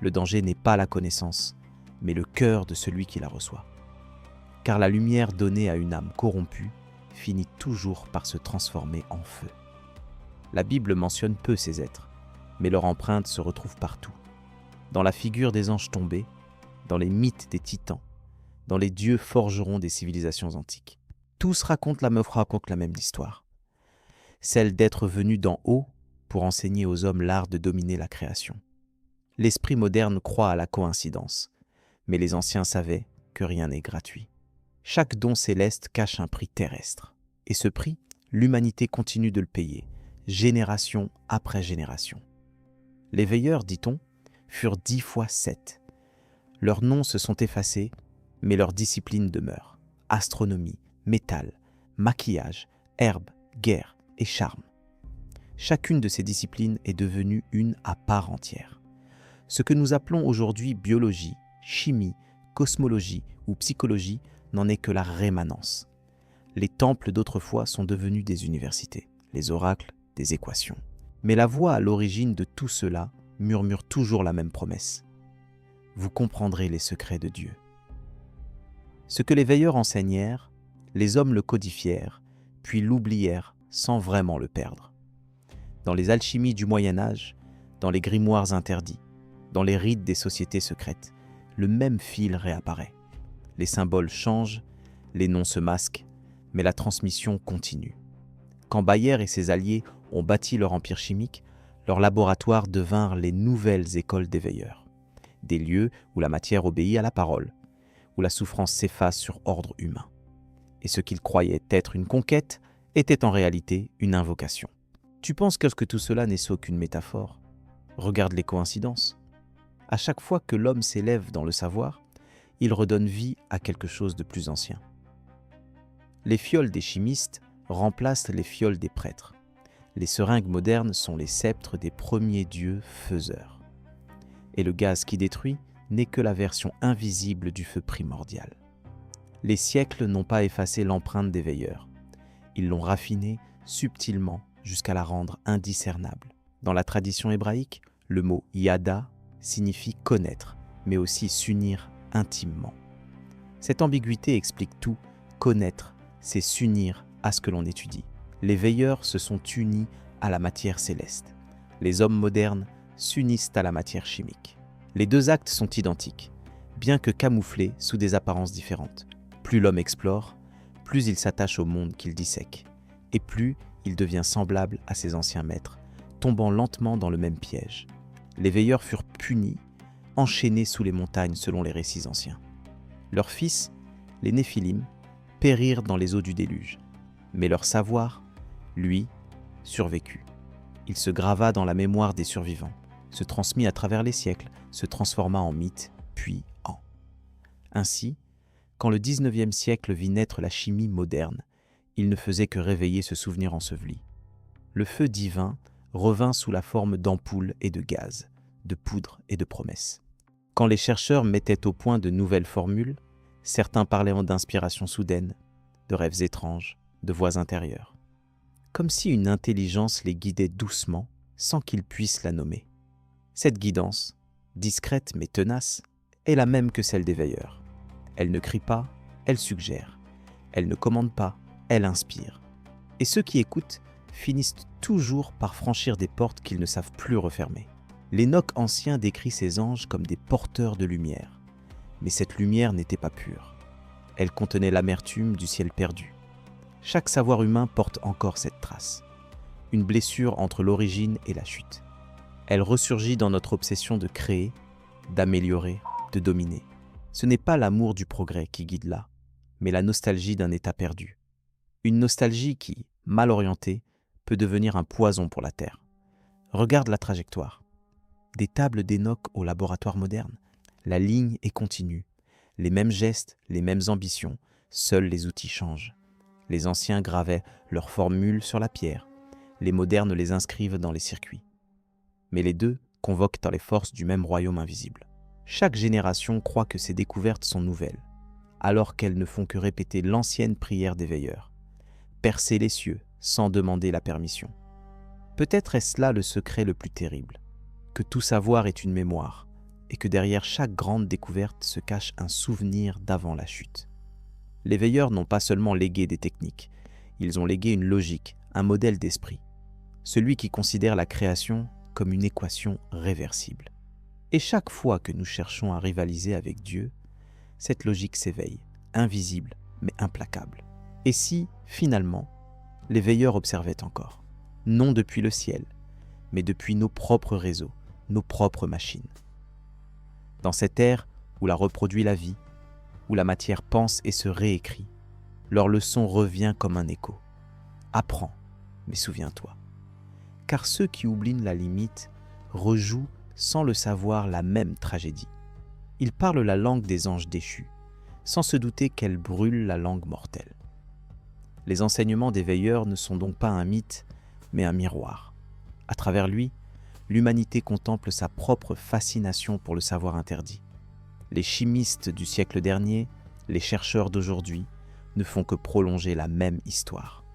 Le danger n'est pas la connaissance, mais le cœur de celui qui la reçoit. Car la lumière donnée à une âme corrompue finit toujours par se transformer en feu. La Bible mentionne peu ces êtres, mais leur empreinte se retrouve partout. Dans la figure des anges tombés, dans les mythes des titans, dans les dieux forgerons des civilisations antiques. Tous racontent la même histoire. Celle d'être venus d'en haut pour enseigner aux hommes l'art de dominer la création. L'esprit moderne croit à la coïncidence, mais les anciens savaient que rien n'est gratuit. Chaque don céleste cache un prix terrestre. Et ce prix, l'humanité continue de le payer, génération après génération. Les veilleurs, dit-on, furent 10 fois 7. Leurs noms se sont effacés, mais leurs disciplines demeurent. Astronomie, métal, maquillage, herbe, guerre et charme. Chacune de ces disciplines est devenue une à part entière. Ce que nous appelons aujourd'hui biologie, chimie, cosmologie ou psychologie n'en est que la rémanence. Les temples d'autrefois sont devenus des universités, les oracles des équations. Mais la voix à l'origine de tout cela murmure toujours la même promesse. Vous comprendrez les secrets de Dieu. Ce que les veilleurs enseignèrent, les hommes le codifièrent, puis l'oublièrent sans vraiment le perdre. Dans les alchimies du Moyen-Âge, dans les grimoires interdits, dans les rites des sociétés secrètes, le même fil réapparaît. Les symboles changent, les noms se masquent, mais la transmission continue. Quand Bayer et ses alliés ont bâti leur empire chimique, leurs laboratoires devinrent les nouvelles écoles des veilleurs, des lieux où la matière obéit à la parole, où la souffrance s'efface sur ordre humain. Et ce qu'ils croyaient être une conquête était en réalité une invocation. Tu penses que tout cela n'est qu'une métaphore? Regarde les coïncidences. À chaque fois que l'homme s'élève dans le savoir, il redonne vie à quelque chose de plus ancien. Les fioles des chimistes remplacent les fioles des prêtres. Les seringues modernes sont les sceptres des premiers dieux faiseurs. Et le gaz qui détruit n'est que la version invisible du feu primordial. Les siècles n'ont pas effacé l'empreinte des veilleurs. Ils l'ont raffinée subtilement jusqu'à la rendre indiscernable. Dans la tradition hébraïque, le mot « yada » signifie connaître, mais aussi s'unir intimement. Cette ambiguïté explique tout. Connaître, c'est s'unir à ce que l'on étudie. Les veilleurs se sont unis à la matière céleste. Les hommes modernes s'unissent à la matière chimique. Les deux actes sont identiques, bien que camouflés sous des apparences différentes. Plus l'homme explore, plus il s'attache au monde qu'il dissèque, et plus il devient semblable à ses anciens maîtres, tombant lentement dans le même piège. Les veilleurs furent punis, enchaînés sous les montagnes selon les récits anciens. Leurs fils, les Néphilim, périrent dans les eaux du déluge, mais leur savoir, lui, survécut. Il se grava dans la mémoire des survivants, se transmit à travers les siècles, se transforma en mythe, puis en. Ainsi, quand le 19e siècle vit naître la chimie moderne, il ne faisait que réveiller ce souvenir enseveli. Le feu divin revint sous la forme d'ampoules et de gaz, de poudre et de promesses. Quand les chercheurs mettaient au point de nouvelles formules, certains parlaient d'inspiration soudaine, de rêves étranges, de voix intérieures. Comme si une intelligence les guidait doucement, sans qu'ils puissent la nommer. Cette guidance, discrète mais tenace, est la même que celle des veilleurs. Elle ne crie pas, elle suggère. Elle ne commande pas, elle inspire. Et ceux qui écoutent finissent toujours par franchir des portes qu'ils ne savent plus refermer. L'Hénoch ancien décrit ces anges comme des porteurs de lumière. Mais cette lumière n'était pas pure. Elle contenait l'amertume du ciel perdu. Chaque savoir humain porte encore cette trace. Une blessure entre l'origine et la chute. Elle ressurgit dans notre obsession de créer, d'améliorer, de dominer. Ce n'est pas l'amour du progrès qui guide là, mais la nostalgie d'un état perdu. Une nostalgie qui, mal orientée, peut devenir un poison pour la Terre. Regarde la trajectoire. Des tables d'Hénoch au laboratoire moderne. La ligne est continue. Les mêmes gestes, les mêmes ambitions, seuls les outils changent. Les anciens gravaient leurs formules sur la pierre. Les modernes les inscrivent dans les circuits. Mais les deux convoquent les forces du même royaume invisible. Chaque génération croit que ses découvertes sont nouvelles, alors qu'elles ne font que répéter l'ancienne prière des veilleurs. Percer les cieux sans demander la permission. Peut-être est-ce là le secret le plus terrible, que tout savoir est une mémoire, et que derrière chaque grande découverte se cache un souvenir d'avant la chute. Les veilleurs n'ont pas seulement légué des techniques, ils ont légué une logique, un modèle d'esprit, celui qui considère la création comme une équation réversible. Et chaque fois que nous cherchons à rivaliser avec Dieu, cette logique s'éveille, invisible mais implacable. Et si, finalement, les veilleurs observaient encore, non depuis le ciel, mais depuis nos propres réseaux, nos propres machines. Dans cette ère où la reproduit la vie, où la matière pense et se réécrit, leur leçon revient comme un écho. Apprends, mais souviens-toi. Car ceux qui oublient la limite rejouent sans le savoir la même tragédie. Ils parlent la langue des anges déchus, sans se douter qu'elle brûle la langue mortelle. Les enseignements des veilleurs ne sont donc pas un mythe, mais un miroir. À travers lui, l'humanité contemple sa propre fascination pour le savoir interdit. Les chimistes du siècle dernier, les chercheurs d'aujourd'hui, ne font que prolonger la même histoire.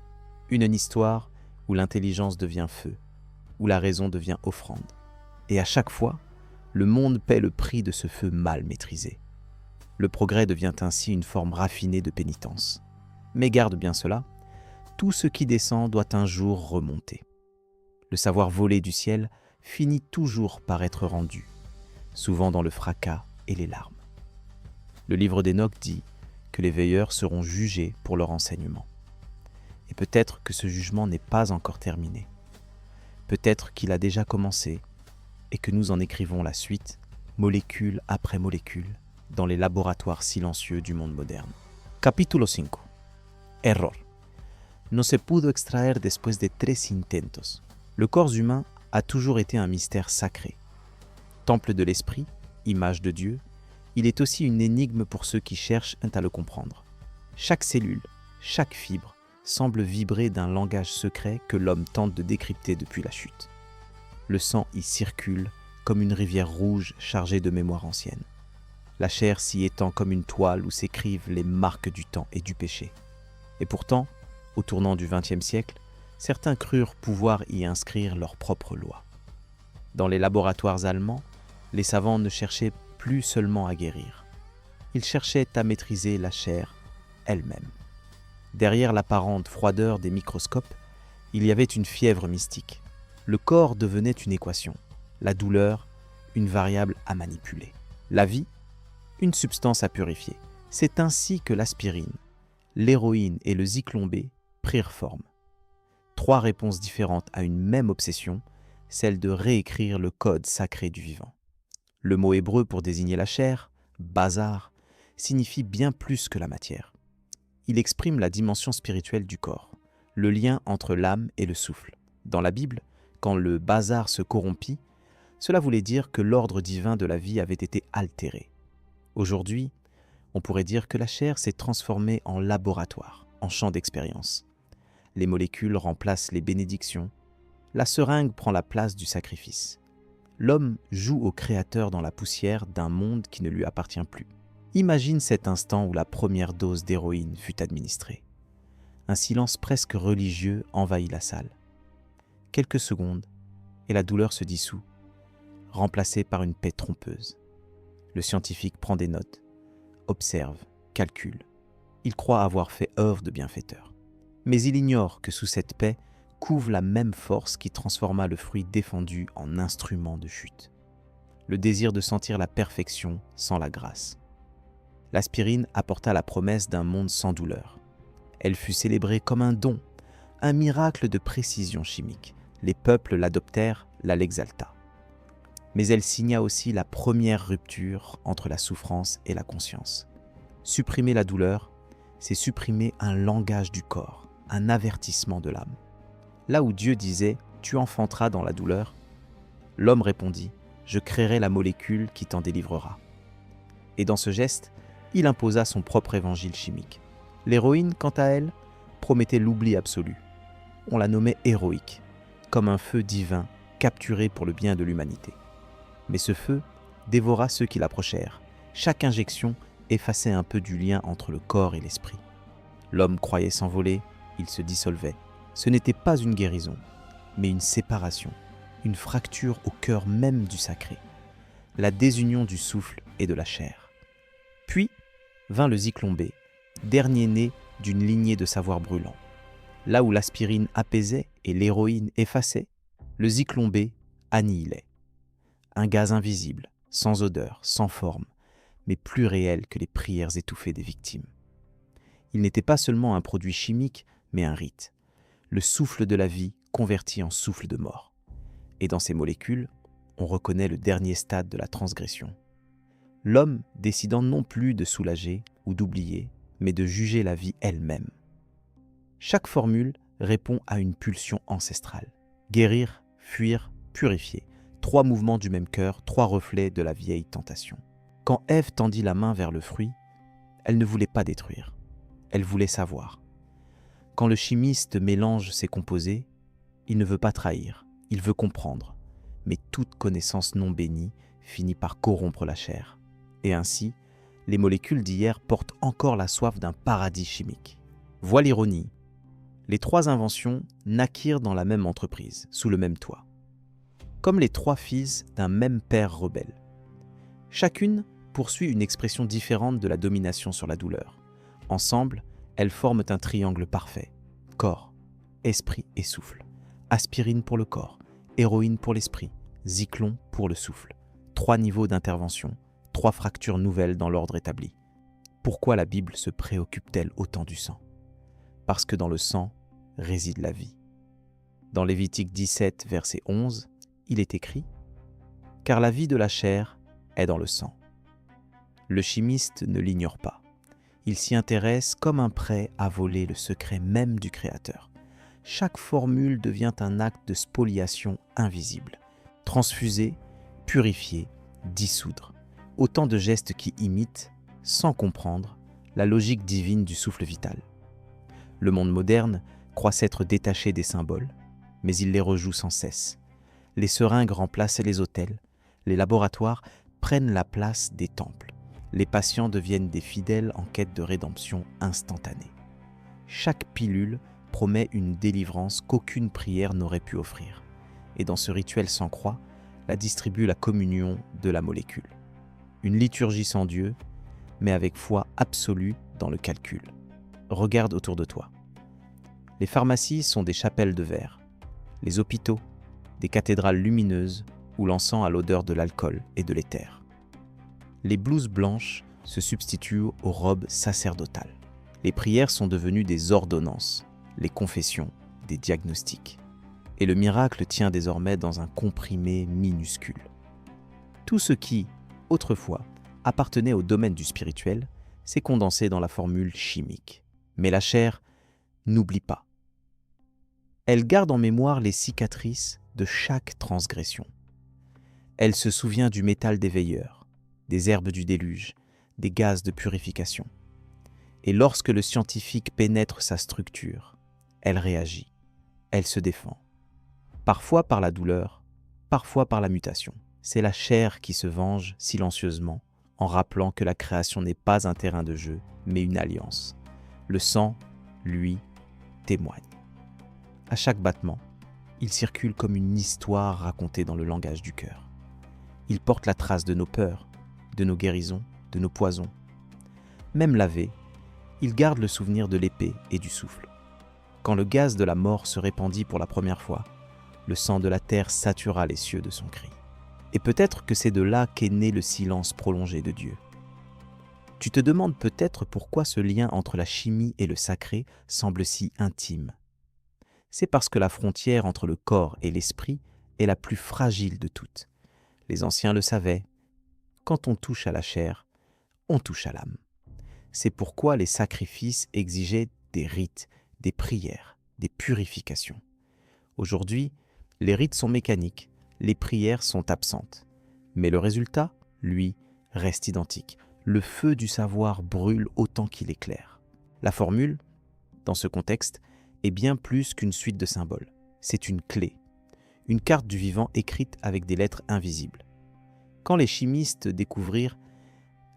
Une histoire où l'intelligence devient feu, où la raison devient offrande. Et à chaque fois, le monde paie le prix de ce feu mal maîtrisé. Le progrès devient ainsi une forme raffinée de pénitence. Mais garde bien cela, tout ce qui descend doit un jour remonter. Le savoir volé du ciel finit toujours par être rendu, souvent dans le fracas et les larmes. Le livre d'Hénoch dit que les veilleurs seront jugés pour leur enseignement. Et peut-être que ce jugement n'est pas encore terminé. Peut-être qu'il a déjà commencé et que nous en écrivons la suite, molécule après molécule, dans les laboratoires silencieux du monde moderne. Capítulo 5. Error. No se pudo extraer después de 3 intentos. Le corps humain a toujours été un mystère sacré. Temple de l'esprit, image de Dieu, il est aussi une énigme pour ceux qui cherchent à le comprendre. Chaque cellule, chaque fibre, semble vibrer d'un langage secret que l'homme tente de décrypter depuis la chute. Le sang y circule comme une rivière rouge chargée de mémoire ancienne. La chair s'y étend comme une toile où s'écrivent les marques du temps et du péché. Et pourtant, au tournant du XXe siècle, certains crurent pouvoir y inscrire leurs propres lois. Dans les laboratoires allemands, les savants ne cherchaient plus seulement à guérir. Ils cherchaient à maîtriser la chair elle-même. Derrière l'apparente froideur des microscopes, il y avait une fièvre mystique. Le corps devenait une équation, la douleur, une variable à manipuler. La vie, une substance à purifier. C'est ainsi que l'aspirine, l'héroïne et le zyklon B prirent forme. 3 réponses différentes à une même obsession, celle de réécrire le code sacré du vivant. Le mot hébreu pour désigner la chair, bazar, signifie bien plus que la matière. Il exprime la dimension spirituelle du corps, le lien entre l'âme et le souffle. Dans la Bible, quand le bazar se corrompit, cela voulait dire que l'ordre divin de la vie avait été altéré. Aujourd'hui, on pourrait dire que la chair s'est transformée en laboratoire, en champ d'expérience. Les molécules remplacent les bénédictions, la seringue prend la place du sacrifice. L'homme joue au créateur dans la poussière d'un monde qui ne lui appartient plus. Imagine cet instant où la première dose d'héroïne fut administrée. Un silence presque religieux envahit la salle. Quelques secondes, et la douleur se dissout, remplacée par une paix trompeuse. Le scientifique prend des notes, observe, calcule. Il croit avoir fait œuvre de bienfaiteur. Mais il ignore que sous cette paix couve la même force qui transforma le fruit défendu en instrument de chute. Le désir de sentir la perfection sans la grâce. L'aspirine apporta la promesse d'un monde sans douleur. Elle fut célébrée comme un don, un miracle de précision chimique. Les peuples l'adoptèrent, l'exalta. Mais elle signa aussi la première rupture entre la souffrance et la conscience. Supprimer la douleur, c'est supprimer un langage du corps, un avertissement de l'âme. Là où Dieu disait « Tu enfanteras dans la douleur », l'homme répondit « Je créerai la molécule qui t'en délivrera ». Et dans ce geste, il imposa son propre évangile chimique. L'héroïne, quant à elle, promettait l'oubli absolu. On la nommait héroïque, comme un feu divin capturé pour le bien de l'humanité. Mais ce feu dévora ceux qui l'approchèrent. Chaque injection effaçait un peu du lien entre le corps et l'esprit. L'homme croyait s'envoler, il se dissolvait. Ce n'était pas une guérison, mais une séparation, une fracture au cœur même du sacré, la désunion du souffle et de la chair. Puis vint le zyklon B, dernier né d'une lignée de savoir brûlant. Là où l'aspirine apaisait et l'héroïne effaçait, le zyklon B annihilait. Un gaz invisible, sans odeur, sans forme, mais plus réel que les prières étouffées des victimes. Il n'était pas seulement un produit chimique, mais un rite. Le souffle de la vie converti en souffle de mort. Et dans ces molécules, on reconnaît le dernier stade de la transgression. L'homme décidant non plus de soulager ou d'oublier, mais de juger la vie elle-même. Chaque formule répond à une pulsion ancestrale. Guérir, fuir, purifier. 3 mouvements du même cœur, 3 reflets de la vieille tentation. Quand Ève tendit la main vers le fruit, elle ne voulait pas détruire. Elle voulait savoir. Quand le chimiste mélange ses composés, il ne veut pas trahir, il veut comprendre. Mais toute connaissance non bénie finit par corrompre la chair. Et ainsi, les molécules d'hier portent encore la soif d'un paradis chimique. Vois l'ironie. Les 3 inventions naquirent dans la même entreprise, sous le même toit. Comme les 3 fils d'un même père rebelle. Chacune poursuit une expression différente de la domination sur la douleur. Ensemble, elles forment un triangle parfait. Corps, esprit et souffle. Aspirine pour le corps, héroïne pour l'esprit, zyklon pour le souffle. 3 niveaux d'intervention, 3 fractures nouvelles dans l'ordre établi. Pourquoi la Bible se préoccupe-t-elle autant du sang ? Parce que dans le sang, réside la vie. Dans Lévitique 17, verset 11, il est écrit « Car la vie de la chair est dans le sang ». Le chimiste ne l'ignore pas. Il s'y intéresse comme un prêt à voler le secret même du Créateur. Chaque formule devient un acte de spoliation invisible. Transfuser, purifier, dissoudre. Autant de gestes qui imitent, sans comprendre, la logique divine du souffle vital. Le monde moderne croit s'être détaché des symboles, mais il les rejoue sans cesse. Les seringues remplacent les autels, les laboratoires prennent la place des temples. Les patients deviennent des fidèles en quête de rédemption instantanée. Chaque pilule promet une délivrance qu'aucune prière n'aurait pu offrir. Et dans ce rituel sans croix, la distribue la communion de la molécule. Une liturgie sans Dieu, mais avec foi absolue dans le calcul. Regarde autour de toi. Les pharmacies sont des chapelles de verre. Les hôpitaux, des cathédrales lumineuses où l'encens a l'odeur de l'alcool et de l'éther. Les blouses blanches se substituent aux robes sacerdotales. Les prières sont devenues des ordonnances, les confessions, des diagnostics. Et le miracle tient désormais dans un comprimé minuscule. Tout ce qui, autrefois, appartenait au domaine du spirituel s'est condensé dans la formule chimique. Mais la chair n'oublie pas. Elle garde en mémoire les cicatrices de chaque transgression. Elle se souvient du métal des veilleurs, des herbes du déluge, des gaz de purification. Et lorsque le scientifique pénètre sa structure, elle réagit, elle se défend. Parfois par la douleur, parfois par la mutation. C'est la chair qui se venge silencieusement en rappelant que la création n'est pas un terrain de jeu, mais une alliance. Le sang, lui, témoigne. À chaque battement, il circule comme une histoire racontée dans le langage du cœur. Il porte la trace de nos peurs, de nos guérisons, de nos poisons. Même lavé, il garde le souvenir de l'épée et du souffle. Quand le gaz de la mort se répandit pour la première fois, le sang de la terre satura les cieux de son cri. Et peut-être que c'est de là qu'est né le silence prolongé de Dieu. Tu te demandes peut-être pourquoi ce lien entre la chimie et le sacré semble si intime. C'est parce que la frontière entre le corps et l'esprit est la plus fragile de toutes. Les anciens le savaient. Quand on touche à la chair, on touche à l'âme. C'est pourquoi les sacrifices exigeaient des rites, des prières, des purifications. Aujourd'hui, les rites sont mécaniques, les prières sont absentes. Mais le résultat, lui, reste identique. Le feu du savoir brûle autant qu'il éclaire. La formule, dans ce contexte, est bien plus qu'une suite de symboles. C'est une clé, une carte du vivant écrite avec des lettres invisibles. Quand les chimistes découvrirent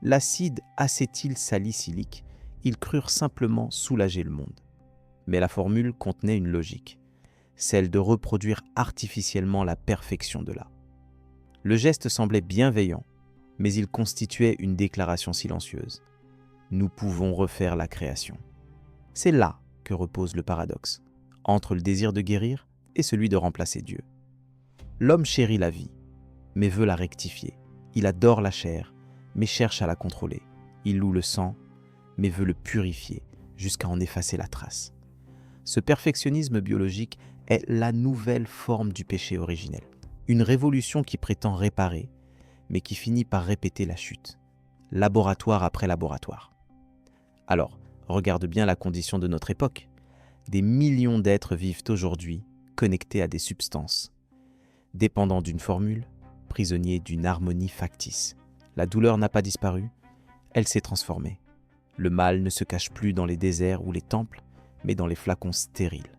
l'acide acétylsalicylique, ils crurent simplement soulager le monde. Mais la formule contenait une logique, celle de reproduire artificiellement la perfection de là. Le geste semblait bienveillant, mais il constituait une déclaration silencieuse. Nous pouvons refaire la création. C'est là que repose le paradoxe, entre le désir de guérir et celui de remplacer Dieu. L'homme chérit la vie, mais veut la rectifier. Il adore la chair, mais cherche à la contrôler. Il loue le sang, mais veut le purifier jusqu'à en effacer la trace. Ce perfectionnisme biologique est la nouvelle forme du péché originel. Une révolution qui prétend réparer, mais qui finit par répéter la chute. Laboratoire après laboratoire. Alors, regarde bien la condition de notre époque. Des millions d'êtres vivent aujourd'hui connectés à des substances, dépendants d'une formule, prisonniers d'une harmonie factice. La douleur n'a pas disparu, elle s'est transformée. Le mal ne se cache plus dans les déserts ou les temples, mais dans les flacons stériles.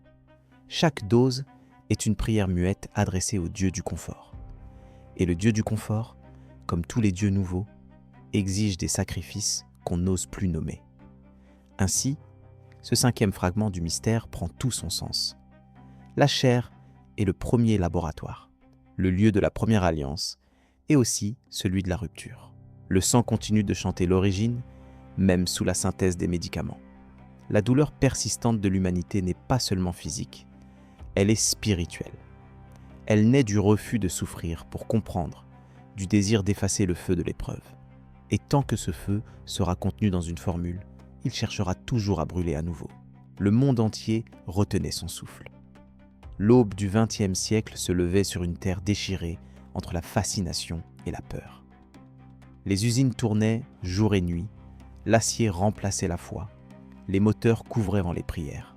Chaque dose est une prière muette adressée au Dieu du confort. Et le Dieu du confort, comme tous les dieux nouveaux, exige des sacrifices qu'on n'ose plus nommer. Ainsi, ce 5e fragment du mystère prend tout son sens. La chair est le premier laboratoire, le lieu de la première alliance, et aussi celui de la rupture. Le sang continue de chanter l'origine, même sous la synthèse des médicaments. La douleur persistante de l'humanité n'est pas seulement physique, elle est spirituelle. Elle naît du refus de souffrir pour comprendre, du désir d'effacer le feu de l'épreuve. Et tant que ce feu sera contenu dans une formule, il cherchera toujours à brûler à nouveau. Le monde entier retenait son souffle. L'aube du XXe siècle se levait sur une terre déchirée entre la fascination et la peur. Les usines tournaient jour et nuit, l'acier remplaçait la foi, les moteurs couvraient en les prières.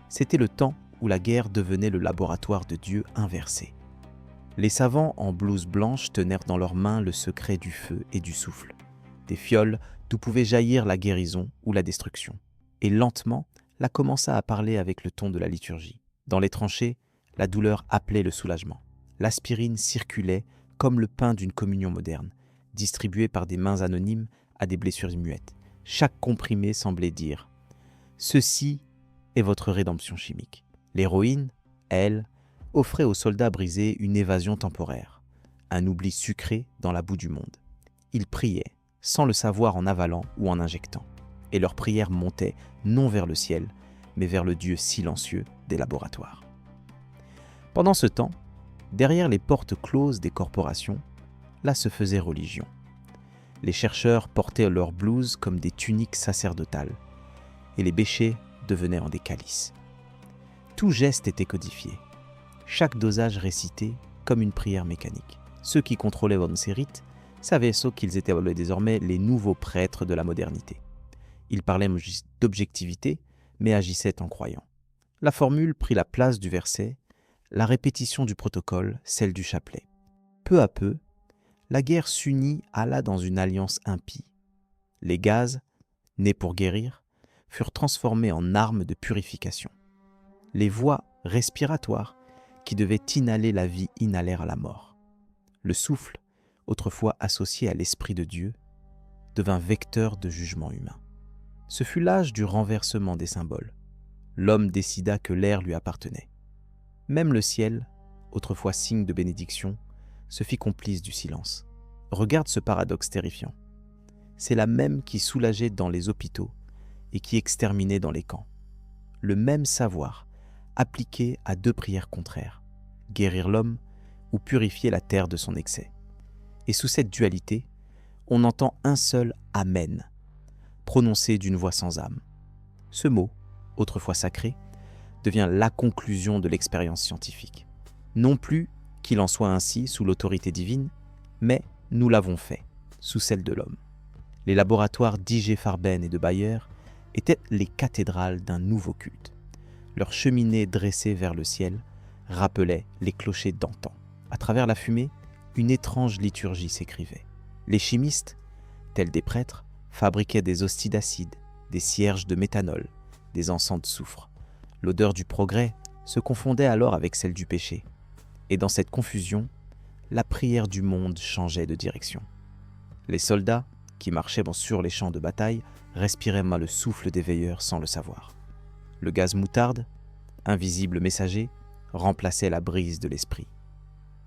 C'était le temps où la guerre devenait le laboratoire de Dieu inversé. Les savants en blouse blanche tenèrent dans leurs mains le secret du feu et du souffle, des fioles d'où pouvait jaillir la guérison ou la destruction. Et lentement, là commença à parler avec le ton de la liturgie. Dans les tranchées, la douleur appelait le soulagement. L'aspirine circulait comme le pain d'une communion moderne, distribué par des mains anonymes à des blessures muettes. Chaque comprimé semblait dire « Ceci est votre rédemption chimique ». L'héroïne, elle, offrait aux soldats brisés une évasion temporaire, un oubli sucré dans la boue du monde. Ils priaient, sans le savoir en avalant ou en injectant, et leurs prières montaient non vers le ciel, mais vers le Dieu silencieux des laboratoires. Pendant ce temps, derrière les portes closes des corporations, là se faisait religion. Les chercheurs portaient leurs blouses comme des tuniques sacerdotales, et les bêchers devenaient en des calices. Tout geste était codifié, chaque dosage récité comme une prière mécanique. Ceux qui contrôlaient ces rites savaient qu'ils étaient désormais les nouveaux prêtres de la modernité. Ils parlaient d'objectivité, mais agissaient en croyant. La formule prit la place du verset, la répétition du protocole, celle du chapelet. Peu à peu, la guerre s'unit alla dans une alliance impie. Les gaz, nés pour guérir, furent transformés en armes de purification. Les voies respiratoires, qui devaient inhaler la vie, inhalèrent à la mort. Le souffle, autrefois associé à l'Esprit de Dieu, devint vecteur de jugement humain. Ce fut l'âge du renversement des symboles. L'homme décida que l'air lui appartenait. Même le ciel, autrefois signe de bénédiction, se fit complice du silence. Regarde ce paradoxe terrifiant. C'est la même qui soulageait dans les hôpitaux et qui exterminait dans les camps. Le même savoir, appliqué à deux prières contraires, guérir l'homme ou purifier la terre de son excès. Et sous cette dualité, on entend un seul « Amen », prononcé d'une voix sans âme. Ce mot, autrefois sacré, devient la conclusion de l'expérience scientifique. Non plus qu'il en soit ainsi sous l'autorité divine, mais nous l'avons fait, sous celle de l'homme. Les laboratoires d'I.G. Farben et de Bayer étaient les cathédrales d'un nouveau culte. Leurs cheminées dressées vers le ciel rappelaient les clochers d'antan. À travers la fumée, une étrange liturgie s'écrivait. Les chimistes, tels des prêtres, fabriquaient des hosties d'acide, des cierges de méthanol, des encens de soufre. L'odeur du progrès se confondait alors avec celle du péché. Et dans cette confusion, la prière du monde changeait de direction. Les soldats, qui marchaient sur les champs de bataille, respiraient le souffle des veilleurs sans le savoir. Le gaz moutarde, invisible messager, remplaçait la brise de l'esprit.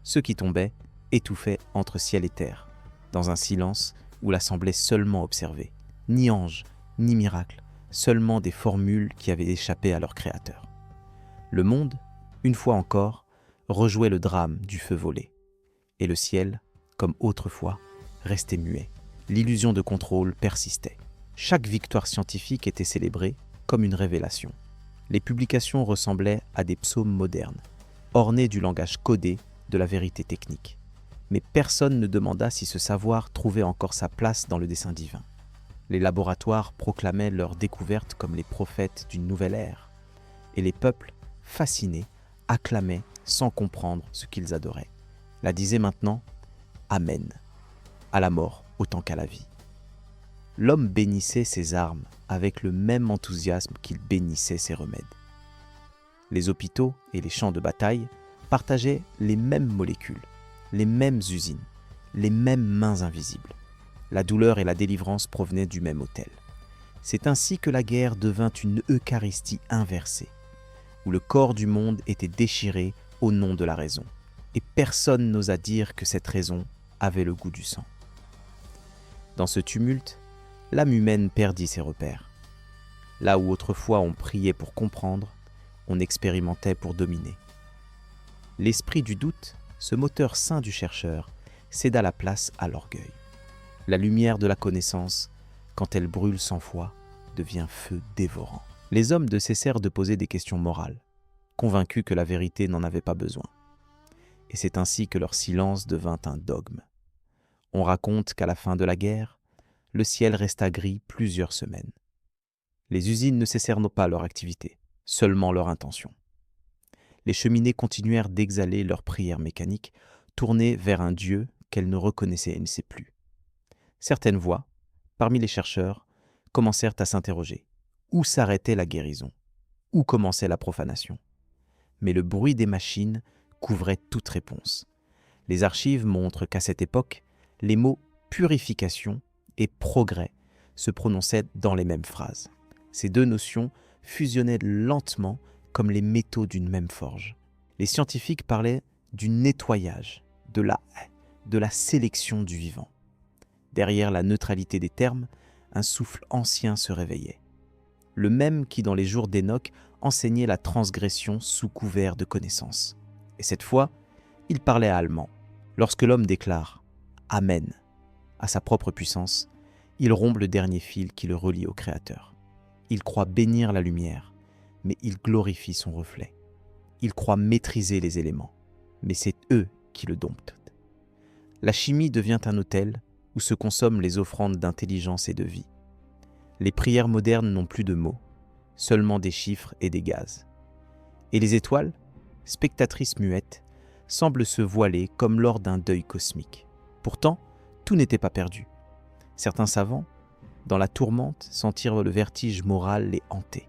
Ceux qui tombaient étouffaient entre ciel et terre, dans un silence où la semblait seulement observer. Ni ange, ni miracle, seulement des formules qui avaient échappé à leur créateur. Le monde, une fois encore, rejouait le drame du feu volé. Et le ciel, comme autrefois, restait muet. L'illusion de contrôle persistait. Chaque victoire scientifique était célébrée comme une révélation. Les publications ressemblaient à des psaumes modernes, ornés du langage codé de la vérité technique. Mais personne ne demanda si ce savoir trouvait encore sa place dans le dessein divin. Les laboratoires proclamaient leurs découvertes comme les prophètes d'une nouvelle ère, et les peuples, fascinés, acclamaient sans comprendre ce qu'ils adoraient. La disait maintenant « Amen », à la mort autant qu'à la vie. L'homme bénissait ses armes avec le même enthousiasme qu'il bénissait ses remèdes. Les hôpitaux et les champs de bataille partageaient les mêmes molécules, les mêmes usines, les mêmes mains invisibles. La douleur et la délivrance provenaient du même autel. C'est ainsi que la guerre devint une Eucharistie inversée, où le corps du monde était déchiré au nom de la raison, et personne n'osa dire que cette raison avait le goût du sang. Dans ce tumulte, l'âme humaine perdit ses repères. Là où autrefois on priait pour comprendre, on expérimentait pour dominer. L'esprit du doute, ce moteur sain du chercheur, céda la place à l'orgueil. La lumière de la connaissance, quand elle brûle sans foi, devient feu dévorant. Les hommes ne cessèrent de poser des questions morales, convaincus que la vérité n'en avait pas besoin. Et c'est ainsi que leur silence devint un dogme. On raconte qu'à la fin de la guerre, le ciel resta gris plusieurs semaines. Les usines ne cessèrent pas leur activité, seulement leur intention. Les cheminées continuèrent d'exhaler leurs prières mécaniques, tournées vers un Dieu qu'elles ne reconnaissaient plus. Certaines voix, parmi les chercheurs, commencèrent à s'interroger. Où s'arrêtait la guérison? Où commençait la profanation? Mais le bruit des machines couvrait toute réponse. Les archives montrent qu'à cette époque, les mots « purification » et « progrès » se prononçaient dans les mêmes phrases. Ces deux notions fusionnaient lentement comme les métaux d'une même forge. Les scientifiques parlaient du nettoyage, de la sélection du vivant. Derrière la neutralité des termes, un souffle ancien se réveillait. Le même qui, dans les jours d'Enoch, enseignait la transgression sous couvert de connaissance. Et cette fois, il parlait allemand. Lorsque l'homme déclare « Amen » à sa propre puissance, il rompt le dernier fil qui le relie au Créateur. Il croit bénir la lumière, mais il glorifie son reflet. Il croit maîtriser les éléments, mais c'est eux qui le domptent. La chimie devient un autel où se consomment les offrandes d'intelligence et de vie. Les prières modernes n'ont plus de mots, seulement des chiffres et des gaz. Et les étoiles, spectatrices muettes, semblent se voiler comme lors d'un deuil cosmique. Pourtant, tout n'était pas perdu. Certains savants, dans la tourmente, sentirent le vertige moral les hanter.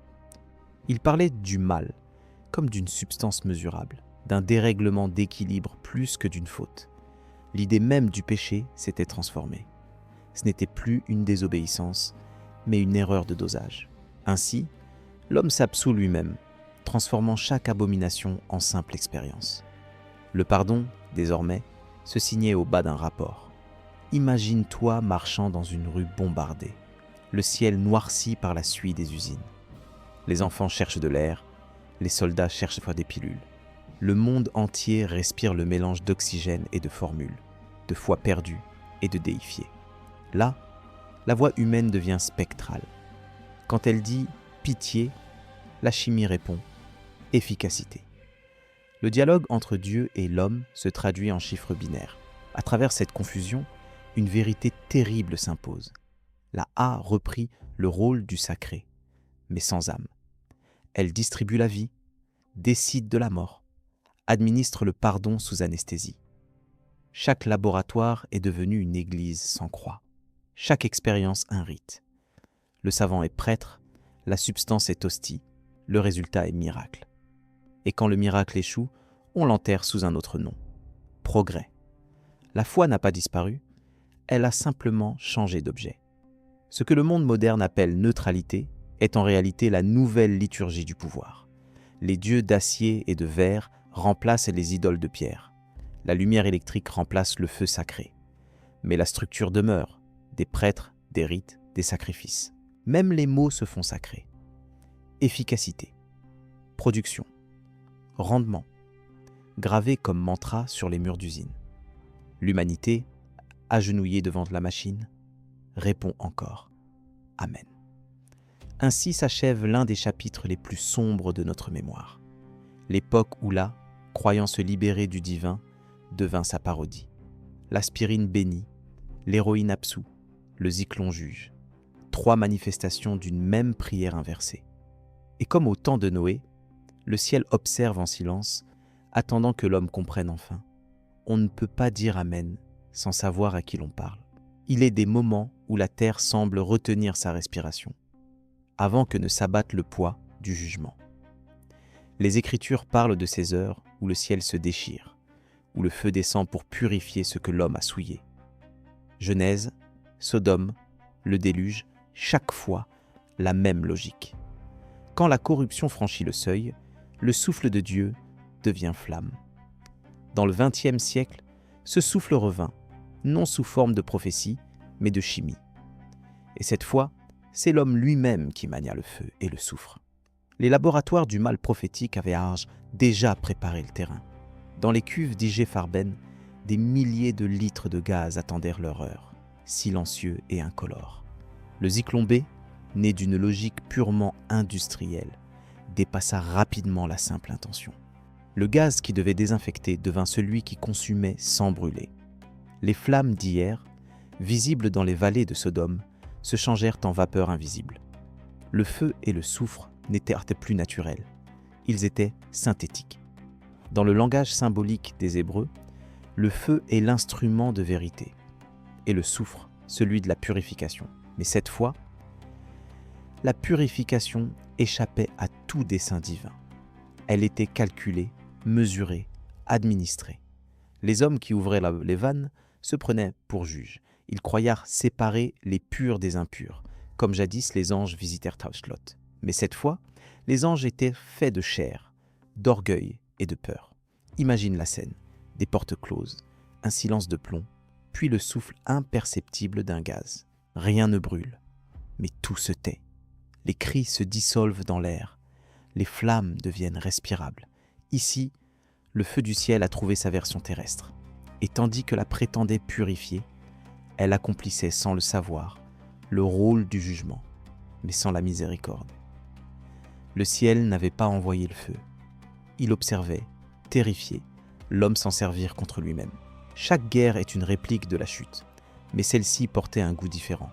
Ils parlaient du mal, comme d'une substance mesurable, d'un dérèglement d'équilibre plus que d'une faute. L'idée même du péché s'était transformée. Ce n'était plus une désobéissance, mais une erreur de dosage. Ainsi, l'homme s'absout lui-même, transformant chaque abomination en simple expérience. Le pardon, désormais, se signait au bas d'un rapport. Imagine-toi marchant dans une rue bombardée, le ciel noirci par la suie des usines. Les enfants cherchent de l'air, les soldats cherchent des pilules. Le monde entier respire le mélange d'oxygène et de formules, de foi perdue et de déifiée. Là, la voix humaine devient spectrale. Quand elle dit « pitié », la chimie répond « efficacité ». Le dialogue entre Dieu et l'homme se traduit en chiffres binaires. À travers cette confusion, une vérité terrible s'impose. La A reprit le rôle du sacré, mais sans âme. Elle distribue la vie, décide de la mort, administre le pardon sous anesthésie. Chaque laboratoire est devenu une église sans croix. Chaque expérience un rite. Le savant est prêtre, la substance est hostie, le résultat est miracle. Et quand le miracle échoue, on l'enterre sous un autre nom. Progrès. La foi n'a pas disparu, elle a simplement changé d'objet. Ce que le monde moderne appelle neutralité est en réalité la nouvelle liturgie du pouvoir. Les dieux d'acier et de verre remplacent les idoles de pierre. La lumière électrique remplace le feu sacré. Mais la structure demeure, des prêtres, des rites, des sacrifices. Même les mots se font sacrés. Efficacité, production, rendement, gravés comme mantra sur les murs d'usine. L'humanité, agenouillée devant la machine, répond encore « Amen ». Ainsi s'achève l'un des chapitres les plus sombres de notre mémoire. L'époque où là, croyant se libérer du divin, devint sa parodie. L'aspirine bénit, l'héroïne absout, le zyklon juge. 3 manifestations d'une même prière inversée. Et comme au temps de Noé, le ciel observe en silence, attendant que l'homme comprenne enfin. On ne peut pas dire Amen sans savoir à qui l'on parle. Il est des moments où la terre semble retenir sa respiration, avant que ne s'abatte le poids du jugement. Les Écritures parlent de ces heures où le ciel se déchire, où le feu descend pour purifier ce que l'homme a souillé. Genèse, Sodome, le déluge, chaque fois la même logique. Quand la corruption franchit le seuil, le souffle de Dieu devient flamme. Dans le XXe siècle, ce souffle revint, non sous forme de prophétie, mais de chimie. Et cette fois, c'est l'homme lui-même qui mania le feu et le soufre. Les laboratoires du mal prophétique avaient déjà préparé le terrain. Dans les cuves d'I.G. Farben, des milliers de litres de gaz attendèrent leur heure, silencieux et incolores. Le zyklon B, né d'une logique purement industrielle, dépassa rapidement la simple intention. Le gaz qui devait désinfecter devint celui qui consumait sans brûler. Les flammes d'hier, visibles dans les vallées de Sodome, se changèrent en vapeur invisible. Le feu et le soufre n'étaient plus naturels, ils étaient synthétiques. Dans le langage symbolique des Hébreux, le feu est l'instrument de vérité, et le soufre, celui de la purification. Mais cette fois, la purification échappait à tout dessein divin. Elle était calculée, mesurée, administrée. Les hommes qui ouvraient les vannes se prenaient pour juges. Ils croyèrent séparer les purs des impurs, comme jadis les anges visitèrent Tauschlot. Mais cette fois, les anges étaient faits de chair, d'orgueil et de peur. Imagine la scène, des portes closes, un silence de plomb, puis le souffle imperceptible d'un gaz. Rien ne brûle, mais tout se tait. Les cris se dissolvent dans l'air, les flammes deviennent respirables. Ici, le feu du ciel a trouvé sa version terrestre, et tandis que la prétendait purifier, elle accomplissait sans le savoir le rôle du jugement, mais sans la miséricorde. Le ciel n'avait pas envoyé le feu. Il observait, terrifié, l'homme s'en servir contre lui-même. Chaque guerre est une réplique de la chute, mais celle-ci portait un goût différent.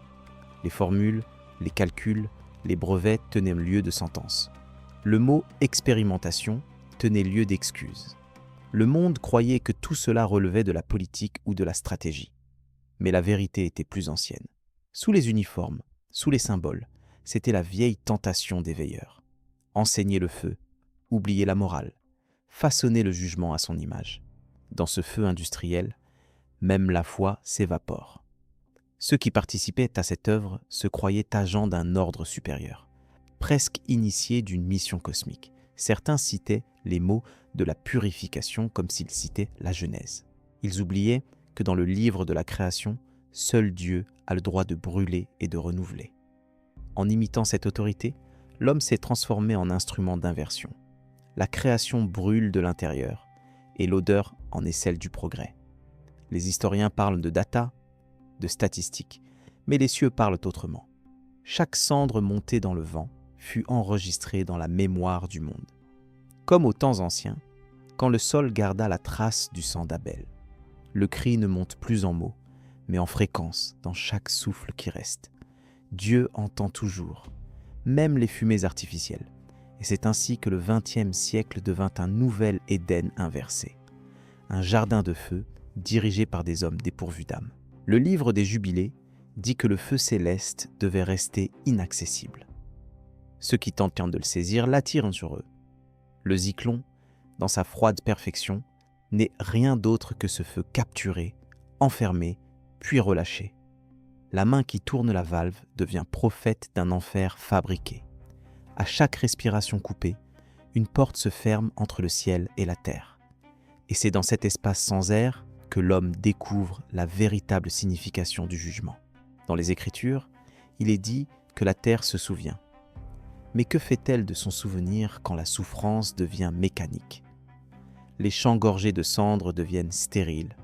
Les formules, les calculs, les brevets tenaient lieu de sentence. Le mot « expérimentation » tenait lieu d'excuse. Le monde croyait que tout cela relevait de la politique ou de la stratégie. Mais la vérité était plus ancienne. Sous les uniformes, sous les symboles, c'était la vieille tentation des veilleurs. Enseigner le feu, oublier la morale, façonner le jugement à son image. Dans ce feu industriel, même la foi s'évapore. Ceux qui participaient à cette œuvre se croyaient agents d'un ordre supérieur, presque initiés d'une mission cosmique. Certains citaient les mots de la purification comme s'ils citaient la Genèse. Ils oubliaient que dans le livre de la création, seul Dieu a le droit de brûler et de renouveler. En imitant cette autorité, l'homme s'est transformé en instrument d'inversion. La création brûle de l'intérieur, et l'odeur en est celle du progrès. Les historiens parlent de data, de statistiques, mais les cieux parlent autrement. Chaque cendre montée dans le vent fut enregistrée dans la mémoire du monde. Comme aux temps anciens, quand le sol garda la trace du sang d'Abel. Le cri ne monte plus en mots, mais en fréquence dans chaque souffle qui reste. Dieu entend toujours, même les fumées artificielles. Et c'est ainsi que le XXe siècle devint un nouvel Éden inversé. Un jardin de feu dirigé par des hommes dépourvus d'âme. Le livre des Jubilés dit que le feu céleste devait rester inaccessible. Ceux qui tentent de le saisir l'attirent sur eux. Le Zyklon, dans sa froide perfection, n'est rien d'autre que ce feu capturé, enfermé, puis relâché. La main qui tourne la valve devient prophète d'un enfer fabriqué. À chaque respiration coupée, une porte se ferme entre le ciel et la terre. Et c'est dans cet espace sans air que l'homme découvre la véritable signification du jugement. Dans les Écritures, il est dit que la terre se souvient. Mais que fait-elle de son souvenir quand la souffrance devient mécanique ? Les champs gorgés de cendres deviennent stériles.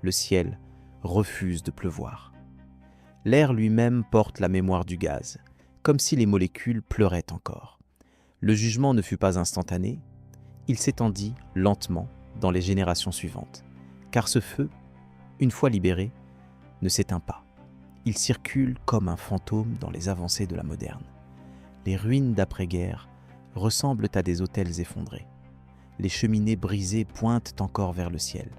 Le ciel refuse de pleuvoir. L'air lui-même porte la mémoire du gaz, comme si les molécules pleuraient encore. Le jugement ne fut pas instantané, il s'étendit lentement dans les générations suivantes, car ce feu, une fois libéré, ne s'éteint pas. Il circule comme un fantôme dans les avancées de la moderne. Les ruines d'après-guerre ressemblent à des hôtels effondrés. Les cheminées brisées pointent encore vers le ciel,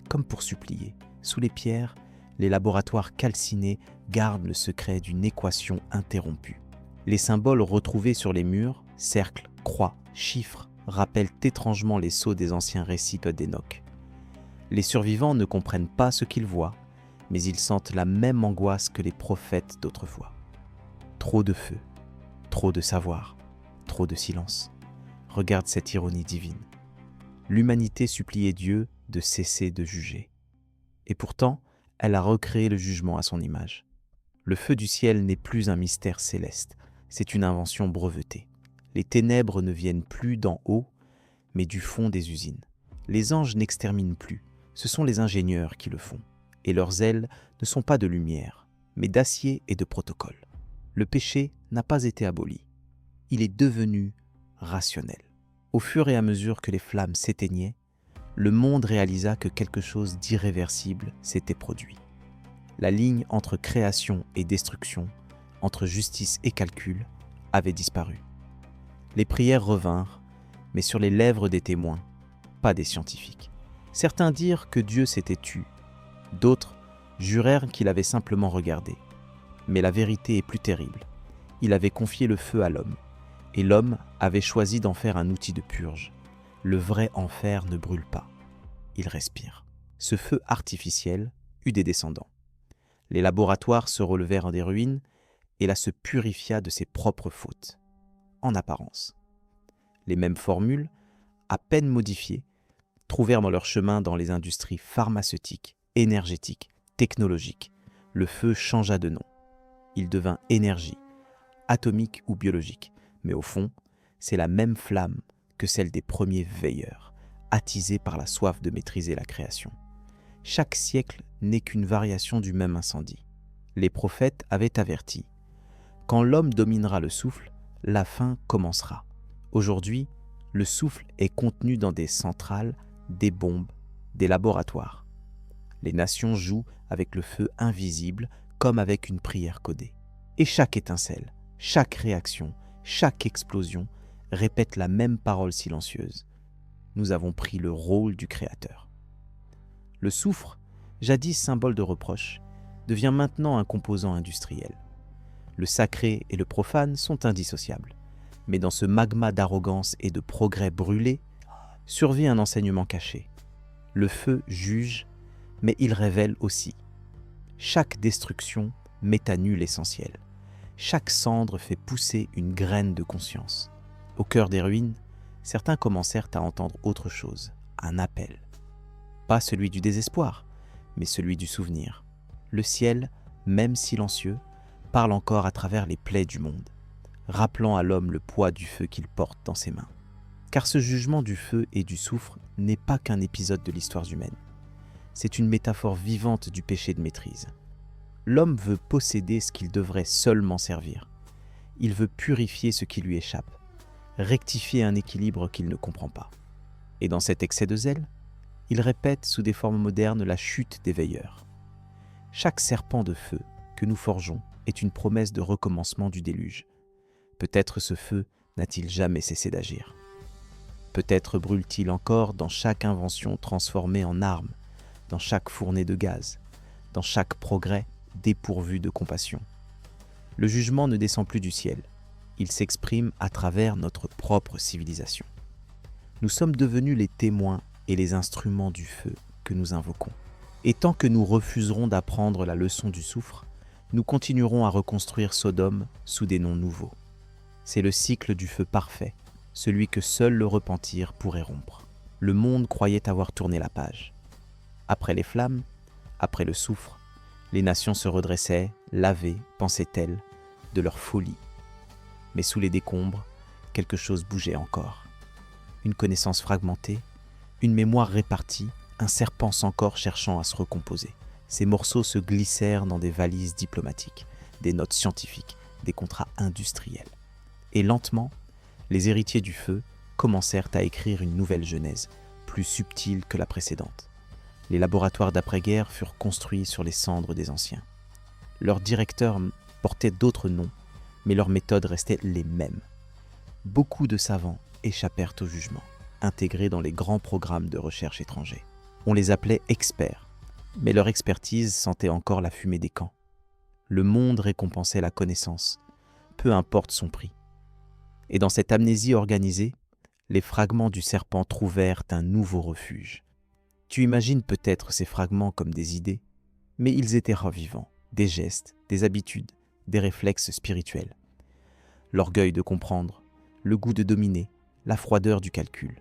comme pour supplier. Sous les pierres, les laboratoires calcinés gardent le secret d'une équation interrompue. Les symboles retrouvés sur les murs, cercles, croix, chiffres, rappellent étrangement les sceaux des anciens récits d'Enoch. Les survivants ne comprennent pas ce qu'ils voient, mais ils sentent la même angoisse que les prophètes d'autrefois. Trop de feu, trop de savoir, trop de silence. Regarde cette ironie divine. L'humanité suppliait Dieu de cesser de juger. Et pourtant, elle a recréé le jugement à son image. Le feu du ciel n'est plus un mystère céleste, c'est une invention brevetée. Les ténèbres ne viennent plus d'en haut, mais du fond des usines. Les anges n'exterminent plus, ce sont les ingénieurs qui le font. Et leurs ailes ne sont pas de lumière, mais d'acier et de protocole. Le péché n'a pas été aboli. Il est devenu rationnel. Au fur et à mesure que les flammes s'éteignaient, le monde réalisa que quelque chose d'irréversible s'était produit. La ligne entre création et destruction, entre justice et calcul, avait disparu. Les prières revinrent, mais sur les lèvres des témoins, pas des scientifiques. Certains dirent que Dieu s'était tu, d'autres jurèrent qu'il avait simplement regardé. Mais la vérité est plus terrible. Il avait confié le feu à l'homme, et l'homme avait choisi d'en faire un outil de purge. Le vrai enfer ne brûle pas, il respire. Ce feu artificiel eut des descendants. Les laboratoires se relevèrent des ruines, et là se purifia de ses propres fautes, en apparence. Les mêmes formules, à peine modifiées, trouvèrent leur chemin dans les industries pharmaceutiques, énergétiques, technologiques. Le feu changea de nom. Il devint énergie, atomique ou biologique, mais au fond, c'est la même flamme que celle des premiers veilleurs, attisée par la soif de maîtriser la création. Chaque siècle n'est qu'une variation du même incendie. Les prophètes avaient averti. Quand l'homme dominera le souffle, la fin commencera. Aujourd'hui, le souffle est contenu dans des centrales, des bombes, des laboratoires. Les nations jouent avec le feu invisible comme avec une prière codée. Et chaque étincelle, chaque réaction, chaque explosion répète la même parole silencieuse. Nous avons pris le rôle du Créateur. Le soufre, jadis symbole de reproche, devient maintenant un composant industriel. Le sacré et le profane sont indissociables. Mais dans ce magma d'arrogance et de progrès brûlés, survient un enseignement caché. Le feu juge, mais il révèle aussi. Chaque destruction met à nu l'essentiel. Chaque cendre fait pousser une graine de conscience. Au cœur des ruines, certains commencèrent à entendre autre chose, un appel. Pas celui du désespoir, mais celui du souvenir. Le ciel, même silencieux, parle encore à travers les plaies du monde, rappelant à l'homme le poids du feu qu'il porte dans ses mains. Car ce jugement du feu et du soufre n'est pas qu'un épisode de l'histoire humaine. C'est une métaphore vivante du péché de maîtrise. L'homme veut posséder ce qu'il devrait seulement servir. Il veut purifier ce qui lui échappe, rectifier un équilibre qu'il ne comprend pas. Et dans cet excès de zèle, il répète sous des formes modernes la chute des veilleurs. Chaque serpent de feu que nous forgeons est une promesse de recommencement du déluge. Peut-être ce feu n'a-t-il jamais cessé d'agir. Peut-être brûle-t-il encore dans chaque invention transformée en arme, dans chaque fournée de gaz, dans chaque progrès dépourvu de compassion. Le jugement ne descend plus du ciel, il s'exprime à travers notre propre civilisation. Nous sommes devenus les témoins et les instruments du feu que nous invoquons. Et tant que nous refuserons d'apprendre la leçon du soufre, nous continuerons à reconstruire Sodome sous des noms nouveaux. C'est le cycle du feu parfait, celui que seul le repentir pourrait rompre. Le monde croyait avoir tourné la page. Après les flammes, après le soufre, les nations se redressaient, lavées, pensaient-elles, de leur folie. Mais sous les décombres, quelque chose bougeait encore. Une connaissance fragmentée, une mémoire répartie, un serpent sans corps cherchant à se recomposer. Ces morceaux se glissèrent dans des valises diplomatiques, des notes scientifiques, des contrats industriels. Et lentement, les héritiers du feu commencèrent à écrire une nouvelle genèse, plus subtile que la précédente. Les laboratoires d'après-guerre furent construits sur les cendres des anciens. Leurs directeurs portaient d'autres noms, mais leurs méthodes restaient les mêmes. Beaucoup de savants échappèrent au jugement, intégrés dans les grands programmes de recherche étrangers. On les appelait experts, mais leur expertise sentait encore la fumée des camps. Le monde récompensait la connaissance, peu importe son prix. Et dans cette amnésie organisée, les fragments du serpent trouvèrent un nouveau refuge. Tu imagines peut-être ces fragments comme des idées, mais ils étaient revivants, des gestes, des habitudes, des réflexes spirituels. L'orgueil de comprendre, le goût de dominer, la froideur du calcul.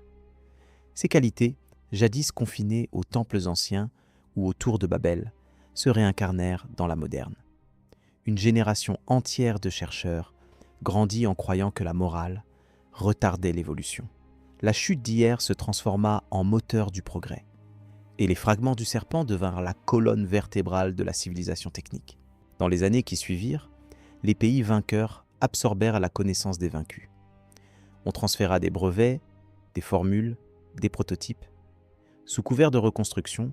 Ces qualités, jadis confinées aux temples anciens ou aux tours de Babel, se réincarnèrent dans la moderne. Une génération entière de chercheurs grandit en croyant que la morale retardait l'évolution. La chute d'hier se transforma en moteur du progrès, et les fragments du serpent devinrent la colonne vertébrale de la civilisation technique. Dans les années qui suivirent, les pays vainqueurs absorbèrent la connaissance des vaincus. On transféra des brevets, des formules, des prototypes. Sous couvert de reconstruction,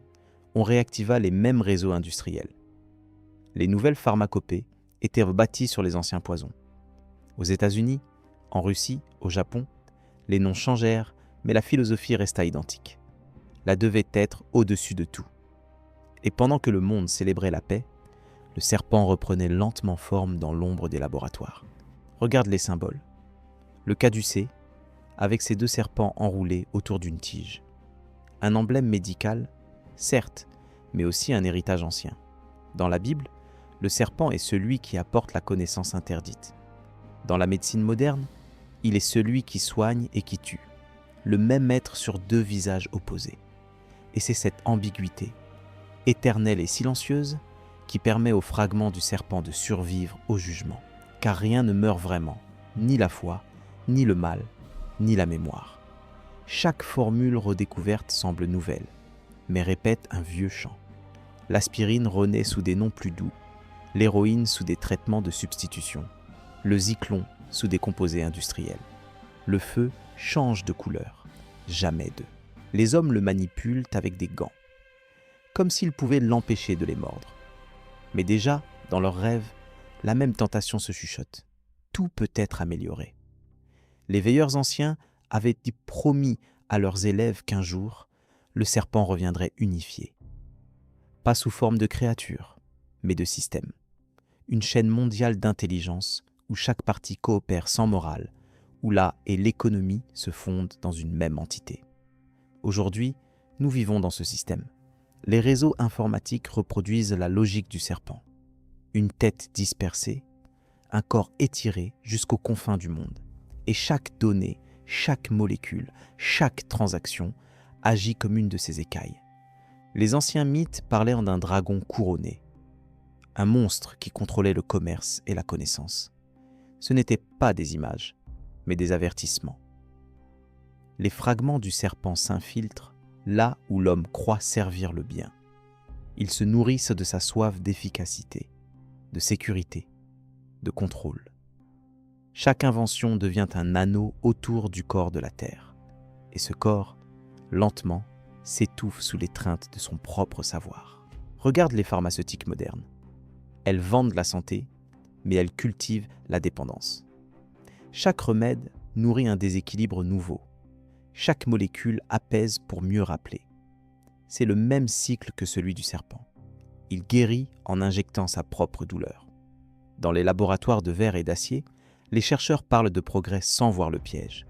on réactiva les mêmes réseaux industriels. Les nouvelles pharmacopées étaient bâties sur les anciens poisons. Aux États-Unis, en Russie, au Japon, les noms changèrent, mais la philosophie resta identique. La devait être au-dessus de tout. Et pendant que le monde célébrait la paix, le serpent reprenait lentement forme dans l'ombre des laboratoires. Regarde les symboles. Le caducée, avec ses 2 serpents enroulés autour d'une tige. Un emblème médical, certes, mais aussi un héritage ancien. Dans la Bible, le serpent est celui qui apporte la connaissance interdite. Dans la médecine moderne, il est celui qui soigne et qui tue. Le même être sur 2 visages opposés. Et c'est cette ambiguïté, éternelle et silencieuse, qui permet aux fragments du serpent de survivre au jugement. Car rien ne meurt vraiment, ni la foi, ni le mal, ni la mémoire. Chaque formule redécouverte semble nouvelle, mais répète un vieux chant. L'aspirine renaît sous des noms plus doux, l'héroïne sous des traitements de substitution, le zyklon sous des composés industriels. Le feu change de couleur, jamais d'eux. Les hommes le manipulent avec des gants, comme s'ils pouvaient l'empêcher de les mordre. Mais déjà, dans leurs rêves, la même tentation se chuchote. Tout peut être amélioré. Les veilleurs anciens avaient promis à leurs élèves qu'un jour, le serpent reviendrait unifié. Pas sous forme de créature, mais de système. Une chaîne mondiale d'intelligence où chaque partie coopère sans morale, où l'A et l'économie se fondent dans une même entité. Aujourd'hui, nous vivons dans ce système. Les réseaux informatiques reproduisent la logique du serpent. Une tête dispersée, un corps étiré jusqu'aux confins du monde. Et chaque donnée, chaque molécule, chaque transaction agit comme une de ces écailles. Les anciens mythes parlaient d'un dragon couronné, un monstre qui contrôlait le commerce et la connaissance. Ce n'étaient pas des images, mais des avertissements. Les fragments du serpent s'infiltrent là où l'homme croit servir le bien. Ils se nourrissent de sa soif d'efficacité, de sécurité, de contrôle. Chaque invention devient un anneau autour du corps de la Terre. Et ce corps, lentement, s'étouffe sous l'étreinte de son propre savoir. Regarde les pharmaceutiques modernes. Elles vendent la santé, mais elles cultivent la dépendance. Chaque remède nourrit un déséquilibre nouveau. Chaque molécule apaise pour mieux rappeler. C'est le même cycle que celui du serpent. Il guérit en injectant sa propre douleur. Dans les laboratoires de verre et d'acier, les chercheurs parlent de progrès sans voir le piège.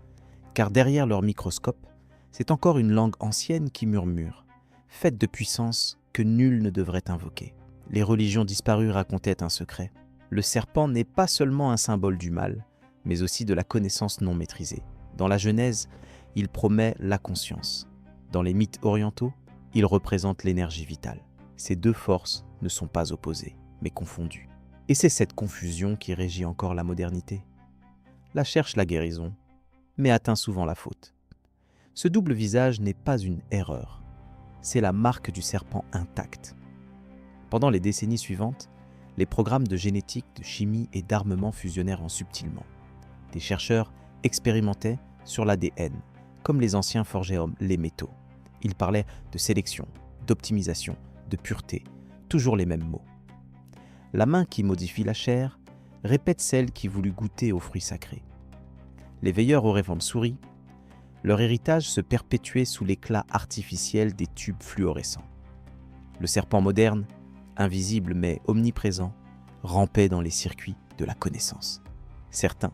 Car derrière leur microscope, c'est encore une langue ancienne qui murmure, faite de puissance que nul ne devrait invoquer. Les religions disparues racontaient un secret. Le serpent n'est pas seulement un symbole du mal, mais aussi de la connaissance non maîtrisée. Dans la Genèse, il promet la conscience. Dans les mythes orientaux, il représente l'énergie vitale. Ces 2 forces ne sont pas opposées, mais confondues. Et c'est cette confusion qui régit encore la modernité. La cherche la guérison, mais atteint souvent la faute. Ce double visage n'est pas une erreur, c'est la marque du serpent intact. Pendant les décennies suivantes, les programmes de génétique, de chimie et d'armement fusionnèrent subtilement. Des chercheurs expérimentaient sur l'ADN, comme les anciens forgeaient les métaux. Ils parlaient de sélection, d'optimisation, de pureté, toujours les mêmes mots. La main qui modifie la chair répète celle qui voulut goûter aux fruits sacrés. Les veilleurs aux rêvantes souris, leur héritage se perpétuait sous l'éclat artificiel des tubes fluorescents. Le serpent moderne, invisible mais omniprésent, rampait dans les circuits de la connaissance. Certains,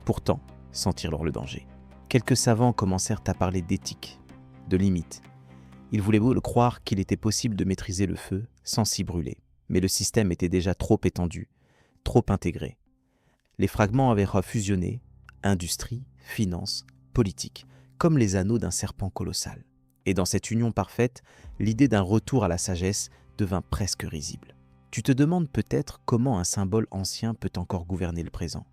pourtant, sentirent le danger. Quelques savants commencèrent à parler d'éthique, de limites. Ils voulaient le croire qu'il était possible de maîtriser le feu sans s'y brûler. Mais le système était déjà trop étendu, trop intégré. Les fragments avaient fusionné, industrie, finance, politique, comme les anneaux d'un serpent colossal. Et dans cette union parfaite, l'idée d'un retour à la sagesse devint presque risible. Tu te demandes peut-être comment un symbole ancien peut encore gouverner le présent.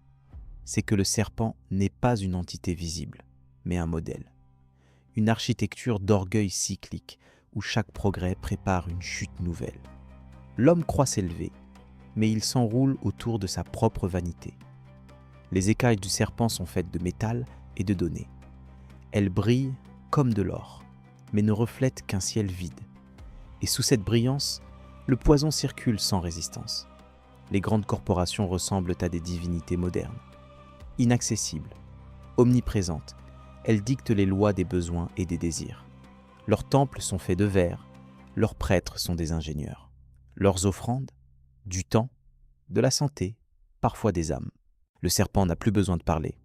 C'est que le serpent n'est pas une entité visible, mais un modèle. Une architecture d'orgueil cyclique où chaque progrès prépare une chute nouvelle. L'homme croit s'élever, mais il s'enroule autour de sa propre vanité. Les écailles du serpent sont faites de métal et de données. Elles brillent comme de l'or, mais ne reflètent qu'un ciel vide. Et sous cette brillance, le poison circule sans résistance. Les grandes corporations ressemblent à des divinités modernes. Inaccessibles, omniprésentes, elles dictent les lois des besoins et des désirs. Leurs temples sont faits de verre, leurs prêtres sont des ingénieurs. Leurs offrandes, du temps, de la santé, parfois des âmes. Le serpent n'a plus besoin de parler.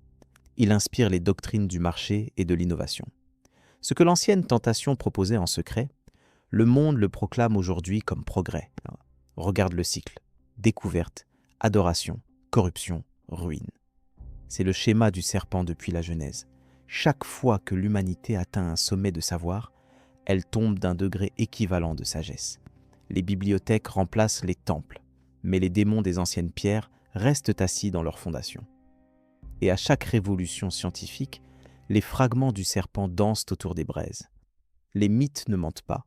Il inspire les doctrines du marché et de l'innovation. Ce que l'ancienne tentation proposait en secret, le monde le proclame aujourd'hui comme progrès. Regarde le cycle. Découverte, adoration, corruption, ruine. C'est le schéma du serpent depuis la Genèse. Chaque fois que l'humanité atteint un sommet de savoir, elle tombe d'un degré équivalent de sagesse. Les bibliothèques remplacent les temples, mais les démons des anciennes pierres restent assis dans leurs fondations. Et à chaque révolution scientifique, les fragments du serpent dansent autour des braises. Les mythes ne mentent pas,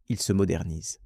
ils se modernisent.